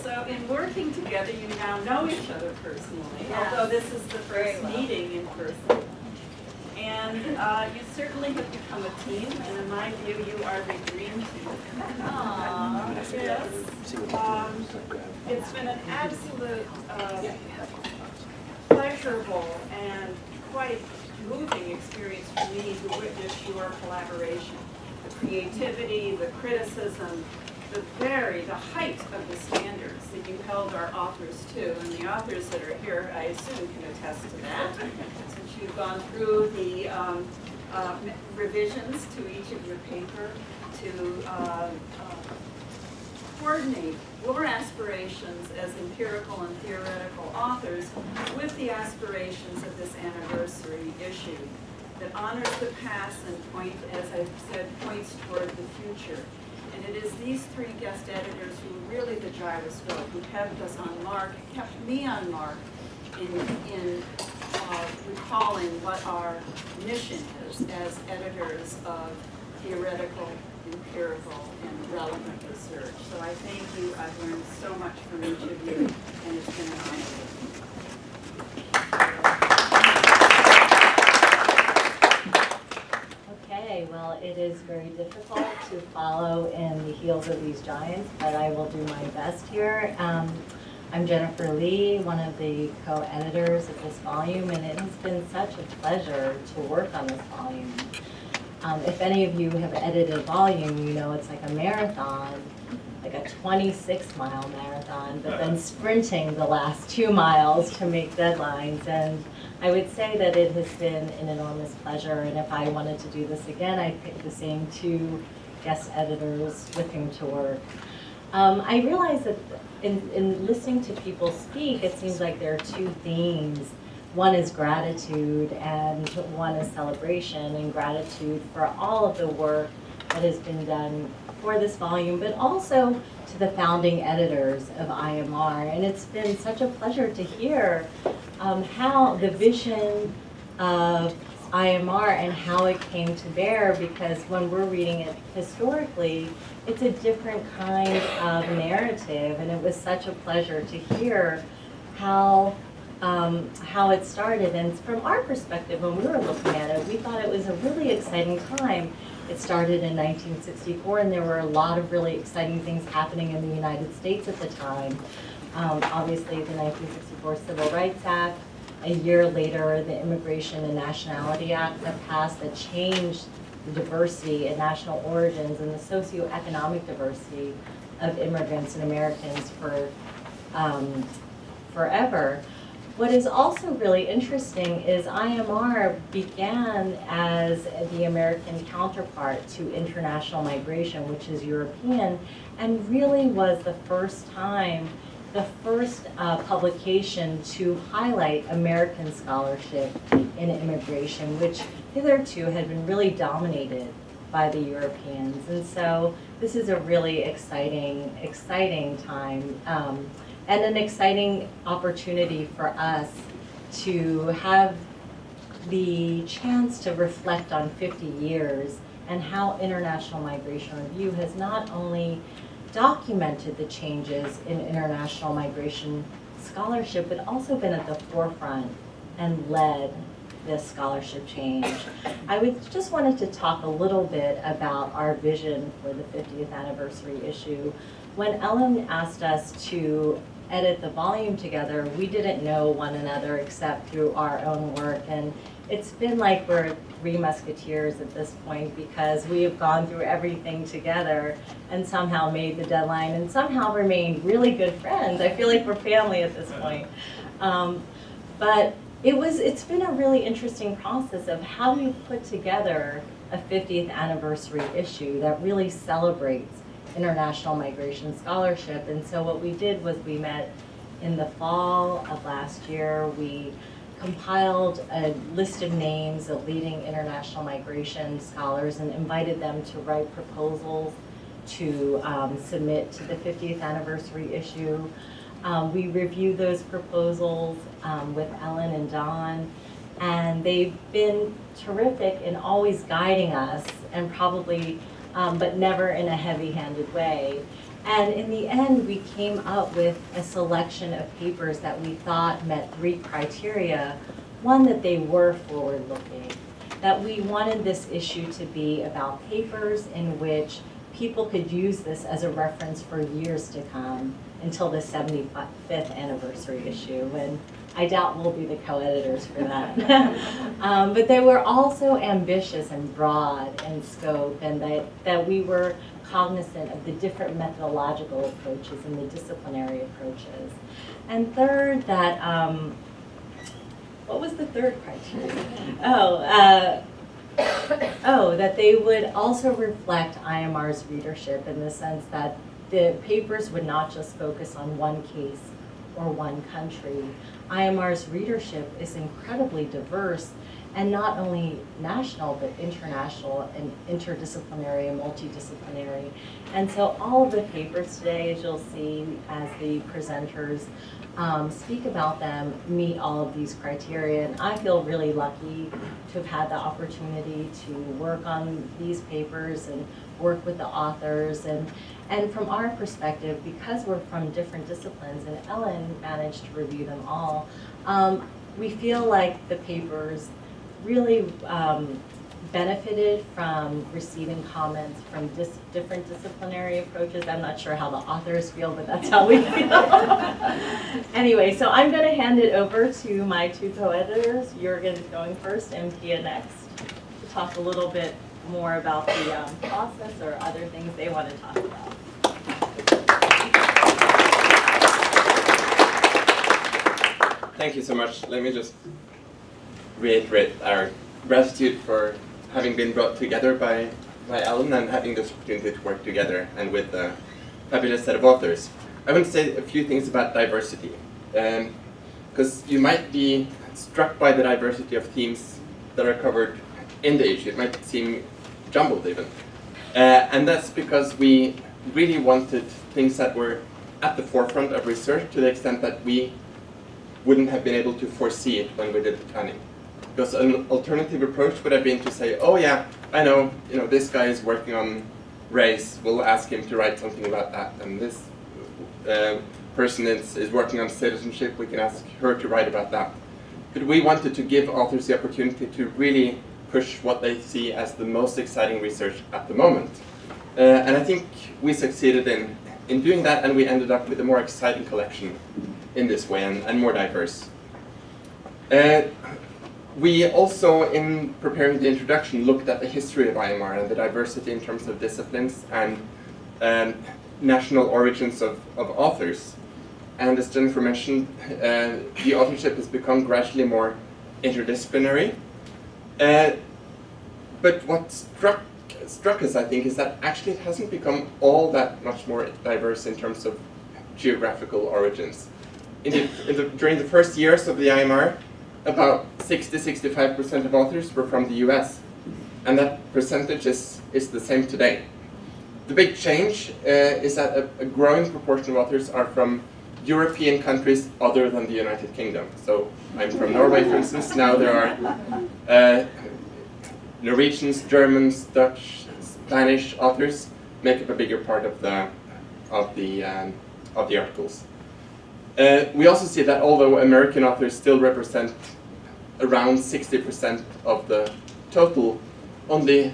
So in working together, you now know each other personally, although this is the first meeting in person. And you certainly have become a team, and in my view, you are the dream team. Aww, yes. It's been an absolute pleasurable and quite moving experience for me to witness your collaboration. The creativity, the criticism, the height of the standards that you held our authors to, and the authors that are here, I assume, can attest to that, since you've gone through the revisions to each of your paper to coordinate your aspirations as empirical and theoretical authors with the aspirations of this anniversary issue that honors the past and as I've said, points toward the future. And it is these three guest editors who are really the gyroscope, who kept us on mark, kept me on mark in of recalling what our mission is as editors of theoretical, empirical, and relevant research. So I thank you. I've learned so much from each of you, and it's been an honor. Okay, well, it is very difficult to follow in the heels of these giants, but I will do my best here. I'm Jennifer Lee, one of the co-editors of this volume, and it has been such a pleasure to work on this volume. If any of you have edited a volume, you know it's like a marathon, like a 26-mile marathon, but then sprinting the last 2 miles to make deadlines. And I would say that it has been an enormous pleasure, and if I wanted to do this again, I'd pick the same 2 guest editors with whom to work. I realize that in listening to people speak, it seems like there are 2 themes. One is gratitude and one is celebration, and gratitude for all of the work that has been done for this volume, but also to the founding editors of IMR. And it's been such a pleasure to hear how the vision of IMR and how it came to bear, because when we're reading it historically, it's a different kind of narrative, and it was such a pleasure to hear how it started. And from our perspective, when we were looking at it, we thought it was a really exciting time. It started in 1964, and there were a lot of really exciting things happening in the United States at the time. Obviously, the 1964 Civil Rights Act. A year later, the Immigration and Nationality Act that passed that changed the diversity and national origins and the socioeconomic diversity of immigrants and Americans for forever. What is also really interesting is IMR began as the American counterpart to international migration, which is European, and really was the first time, the first publication to highlight American scholarship in immigration, which hitherto had been really dominated by the Europeans. And so this is a really exciting time. And an exciting opportunity for us to have the chance to reflect on 50 years and how International Migration Review has not only documented the changes in international migration scholarship, but also been at the forefront and led this scholarship change. I just wanted to talk a little bit about our vision for the 50th anniversary issue. When Ellen asked us to edit the volume together, we didn't know one another except through our own work, and it's been like we're 3 musketeers at this point, because we have gone through everything together and somehow made the deadline and somehow remained really good friends. I feel like we're family at this point. But it's been a really interesting process of how do you put together a 50th anniversary issue that really celebrates international migration scholarship. And so what we did was we met in the fall of last year. We compiled a list of names of leading international migration scholars and invited them to write proposals to submit to the 50th anniversary issue. We reviewed those proposals with Ellen and Don, and they've been terrific in always guiding us, and probably but never in a heavy-handed way. And in the end, we came up with a selection of papers that we thought met 3 criteria. One, that they were forward-looking, that we wanted this issue to be about papers in which people could use this as a reference for years to come until the 75th anniversary issue. And I doubt we'll be the co-editors for that. But they were also ambitious and broad in scope, and that we were cognizant of the different methodological approaches and the disciplinary approaches. And third, that, what was the third criteria? That they would also reflect IMR's readership, in the sense that the papers would not just focus on one case or one country. IMR's readership is incredibly diverse, and not only national, but international and interdisciplinary and multidisciplinary. And so all of the papers today, as you'll see as the presenters speak about them, meet all of these criteria. And I feel really lucky to have had the opportunity to work on these papers and work with the authors. And from our perspective, because we're from different disciplines, and Ellen managed to review them all, we feel like the papers really benefited from receiving comments from different disciplinary approaches. I'm not sure how the authors feel, but that's how we feel. Anyway, so I'm going to hand it over to my two co-editors. Jürgen going first and Pia next, to talk a little bit more about the process or other things they want to talk about. Thank you so much. Let me just reiterate our gratitude for having been brought together by Ellen and having this opportunity to work together and with a fabulous set of authors. I want to say a few things about diversity, because you might be struck by the diversity of themes that are covered in the issue. It might seem jumbled even. And that's because we really wanted things that were at the forefront of research to the extent that we wouldn't have been able to foresee it when we did the planning. Because an alternative approach would have been to say, oh yeah, I know, this guy is working on race, we'll ask him to write something about that, and this person is working on citizenship, we can ask her to write about that. But we wanted to give authors the opportunity to really push what they see as the most exciting research at the moment. And I think we succeeded in doing that, and we ended up with a more exciting collection in this way and more diverse. We also, in preparing the introduction, looked at the history of IMR and the diversity in terms of disciplines and national origins of authors. And as Jennifer mentioned, the authorship has become gradually more interdisciplinary. But what struck us, I think, is that actually it hasn't become all that much more diverse in terms of geographical origins. During the first years of the IMR, about 60–65% of authors were from the US, and that percentage is the same today. The big change is that a growing proportion of authors are from European countries other than the United Kingdom. So I'm from Norway, for instance. Now there are Norwegians, Germans, Dutch, Spanish authors make up a bigger part of the articles. We also see that although American authors still represent around 60% of the total, only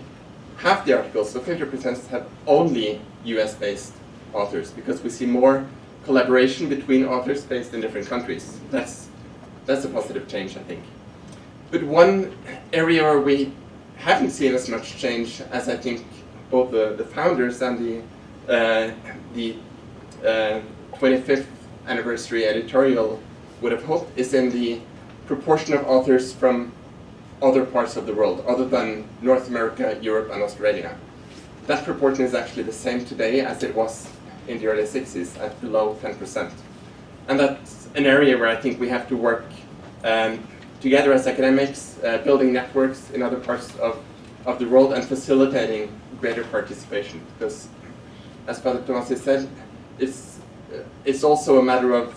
half the articles, so 50%, have only US-based authors, because we see more collaboration between authors based in different countries. That's a positive change, I think. But one area where we haven't seen as much change as I think both the founders and the 25th anniversary editorial would have hoped is in the proportion of authors from other parts of the world, other than North America, Europe, and Australia. That proportion is actually the same today as it was in the early 60s, at below 10%. And that's an area where I think we have to work together as academics, building networks in other parts of the world and facilitating greater participation. Because, as Father Tomasi said, it's also a matter of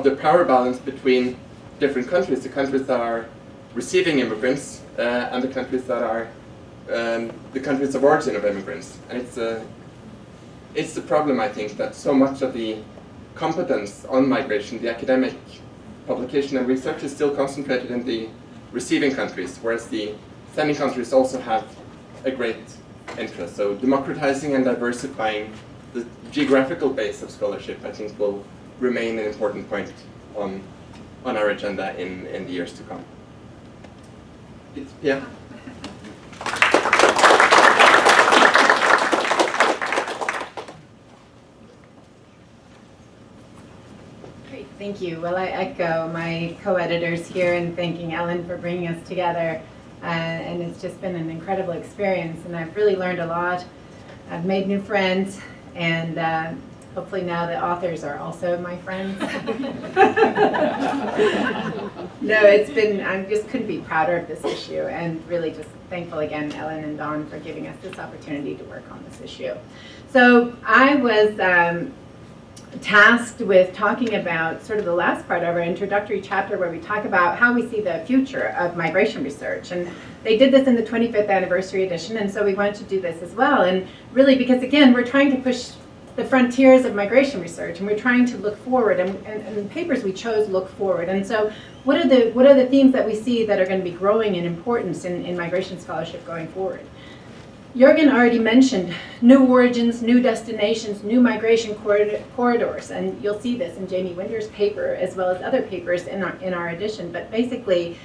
the power balance between different countries, the countries that are receiving immigrants and the countries that are the countries of origin of immigrants. And it's the problem, I think, that so much of the competence on migration, the academic publication and research, is still concentrated in the receiving countries, whereas the sending countries also have a great interest. So democratizing and diversifying the geographical base of scholarship, I think, will remain an important point on our agenda in the years to come. Yeah. Great, thank you. Well, I echo my co-editors here in thanking Ellen for bringing us together. And it's just been an incredible experience, and I've really learned a lot. I've made new friends, and hopefully now the authors are also my friends. No, it's been, I just couldn't be prouder of this issue, and really just thankful again, Ellen and Dawn, for giving us this opportunity to work on this issue. So I was tasked with talking about sort of the last part of our introductory chapter, where we talk about how we see the future of migration research. And they did this in the 25th anniversary edition, and so we wanted to do this as well. And really, because again, we're trying to push the frontiers of migration research, and we're trying to look forward, and the papers we chose look forward. And so what are the themes that we see that are going to be growing in importance in migration scholarship going forward? Jürgen already mentioned new origins, new destinations, new migration corridors, and you'll see this in Jamie Winder's paper as well as other papers in our edition. But basically,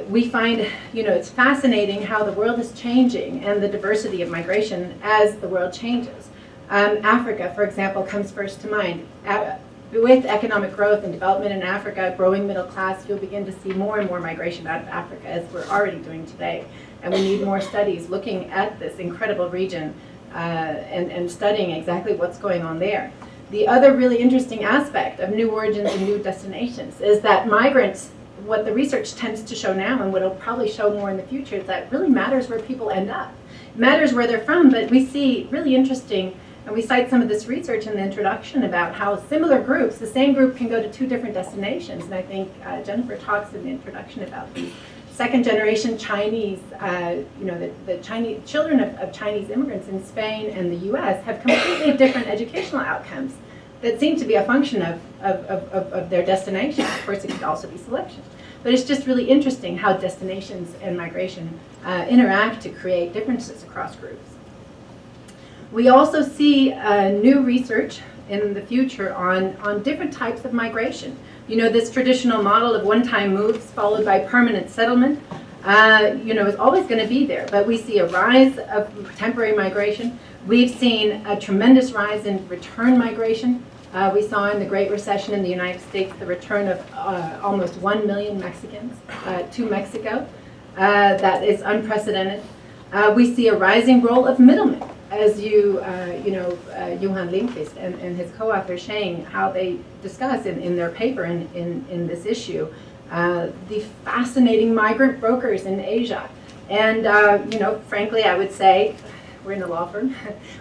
we find, it's fascinating how the world is changing and the diversity of migration as the world changes. Africa, for example, comes first to mind. With economic growth and development in Africa, growing middle class, you'll begin to see more and more migration out of Africa, as we're already doing today. And we need more studies looking at this incredible region and studying exactly what's going on there. The other really interesting aspect of new origins and new destinations is that migrants, what the research tends to show now, and what it'll probably show more in the future, is that it really matters where people end up. It matters where they're from, but we see really interesting, and we cite some of this research in the introduction about how similar groups, the same group, can go to 2 different destinations. And I think Jennifer talks in the introduction about these second-generation Chinese, the Chinese children of Chinese immigrants in Spain and the U.S. have completely different educational outcomes that seem to be a function of their destination. Of course, it could also be selection. But it's just really interesting how destinations and migration interact to create differences across groups. We also see new research in the future on different types of migration. This traditional model of one-time moves followed by permanent settlement, is always going to be there. But we see a rise of temporary migration. We've seen a tremendous rise in return migration. We saw in the Great Recession in the United States the return of almost 1 million Mexicans to Mexico. That is unprecedented. We see a rising role of middlemen, as Johan Lindqvist and his co-author Shane, how they discuss in their paper in this issue, the fascinating migrant brokers in Asia. And, frankly, I would say, we're in a law firm,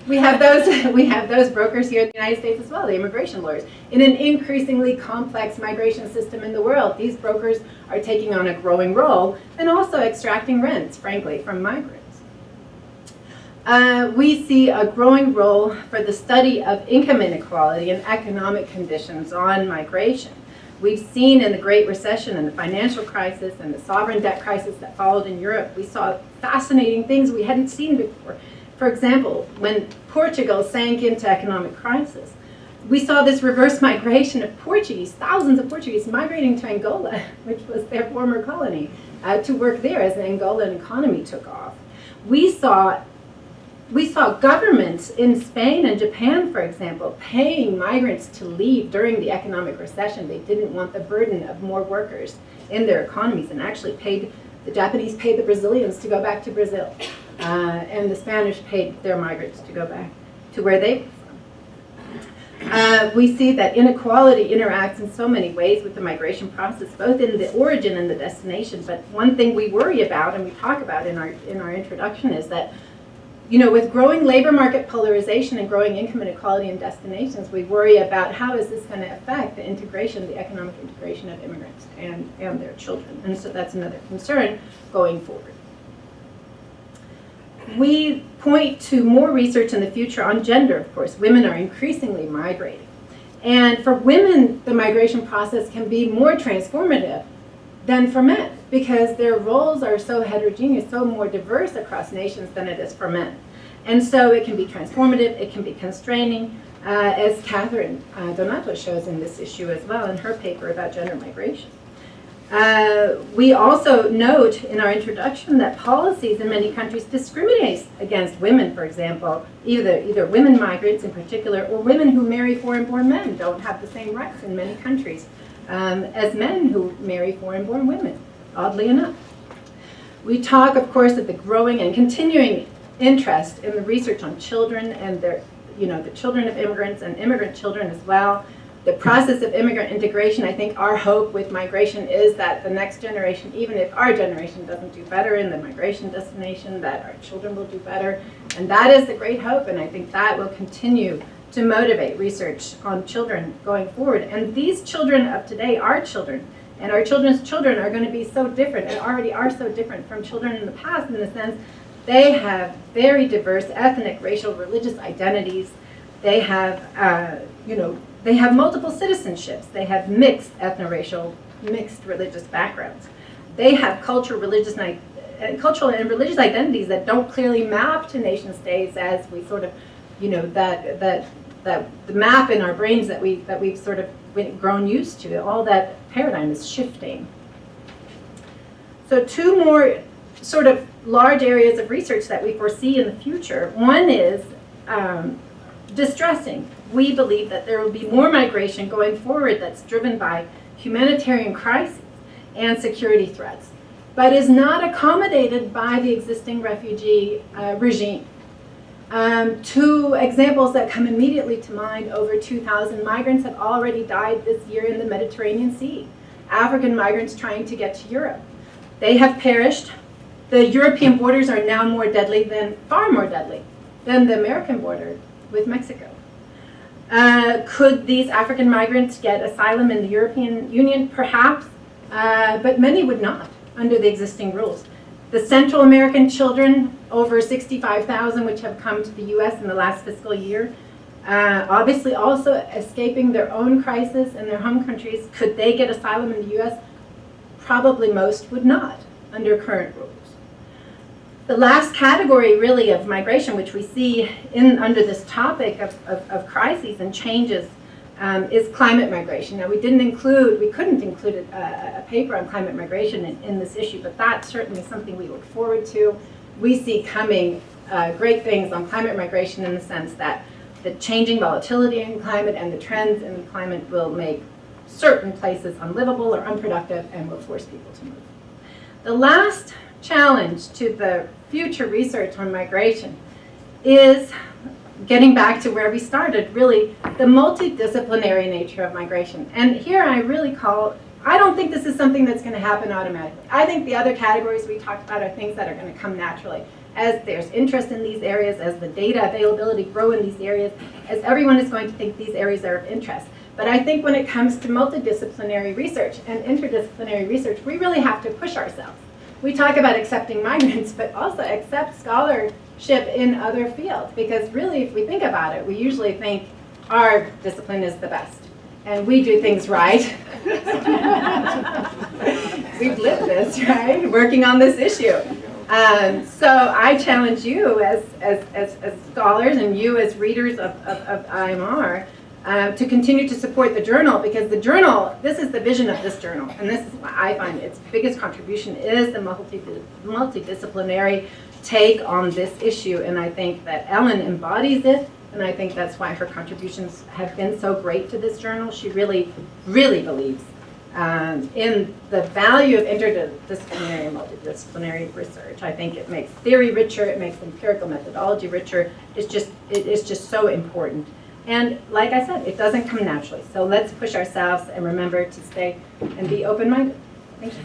we have those brokers here in the United States as well, the immigration lawyers. In an increasingly complex migration system in the world, these brokers are taking on a growing role and also extracting rents, frankly, from migrants. We see a growing role for the study of income inequality and economic conditions on migration. We've seen in the Great Recession and the financial crisis and the sovereign debt crisis that followed in Europe, we saw fascinating things we hadn't seen before. For example, when Portugal sank into economic crisis, we saw this reverse migration of Portuguese, thousands of Portuguese migrating to Angola, which was their former colony, to work there as the Angolan economy took off. We saw governments in Spain and Japan, for example, paying migrants to leave during the economic recession. They didn't want the burden of more workers in their economies, and actually the Japanese paid the Brazilians to go back to Brazil, and the Spanish paid their migrants to go back to where they were from. We see that inequality interacts in so many ways with the migration process, both in the origin and the destination. But one thing we worry about, and we talk about in our introduction, is that with growing labor market polarization and growing income inequality in destinations, we worry about how is this going to affect the economic integration of immigrants and their children. And so that's another concern going forward. We point to more research in the future on gender, of course. Women are increasingly migrating. And for women, the migration process can be more transformative than for men, because their roles are so heterogeneous, so more diverse across nations than it is for men. And so it can be transformative, it can be constraining, as Catherine Donato shows in this issue as well in her paper about gender migration. We also note in our introduction that policies in many countries discriminate against women, for example. Either women migrants in particular, or women who marry foreign-born men don't have the same rights in many countries as men who marry foreign-born women, oddly enough. We talk, of course, of the growing and continuing interest in the research on children and the children of immigrants and immigrant children as well. the process of immigrant integration. I think our hope with migration is that the next generation, even if our generation doesn't do better in the migration destination, that our children will do better. And that is the great hope, and I think that will continue to motivate research on children going forward. And these children of today are children, and our children's children are going to be so different, and already are so different from children in the past, in the sense they have very diverse ethnic, racial, religious identities. They have, they have multiple citizenships. They have mixed ethno-racial, mixed religious backgrounds. They have cultural and religious identities that don't clearly map to nation states, as we sort of, that the map in our brains that we've sort of grown used to. All that paradigm is shifting. So 2 more sort of large areas of research that we foresee in the future. One is distressing. We believe that there will be more migration going forward that's driven by humanitarian crises and security threats, but is not accommodated by the existing refugee regime. 2 examples that come immediately to mind: over 2,000 migrants have already died this year in the Mediterranean Sea. African migrants trying to get to Europe. They have perished. The European borders are now far more deadly than the American border with Mexico. Could these African migrants get asylum in the European Union? Perhaps, but many would not under the existing rules. The Central American children, over 65,000, which have come to the US in the last fiscal year, obviously also escaping their own crisis in their home countries. Could they get asylum in the US? Probably most would not under current rules. The last category really of migration, which we see under this topic of crises and changes, is climate migration. Now we couldn't include a paper on climate migration in this issue, but that's certainly something we look forward to. We see coming great things on climate migration, in the sense that the changing volatility in climate and the trends in climate will make certain places unlivable or unproductive and will force people to move. The last challenge to the future research on migration is getting back to where we started, really, the multidisciplinary nature of migration. And here I don't think this is something that's going to happen automatically. I think the other categories we talked about are things that are going to come naturally. As there's interest in these areas, as the data availability grow in these areas, as everyone is going to think these areas are of interest. But I think when it comes to multidisciplinary research and interdisciplinary research, we really have to push ourselves. We talk about accepting migrants, but also accept scholarship in other fields. Because really, if we think about it, we usually think our discipline is the best. And we do things right. We've lived this, right? Working on this issue. So I challenge you as scholars and you as readers of IMR to continue to support the journal, because the journal, this is the vision of this journal, and this is what I find its biggest contribution is the multidisciplinary take on this issue, and I think that Ellen embodies it, and I think that's why her contributions have been so great to this journal. She really, really believes in the value of interdisciplinary and multidisciplinary research. I think it makes theory richer, it makes empirical methodology richer. It is just so important. And like I said, it doesn't come naturally. So let's push ourselves and remember to stay and be open-minded. Thank you.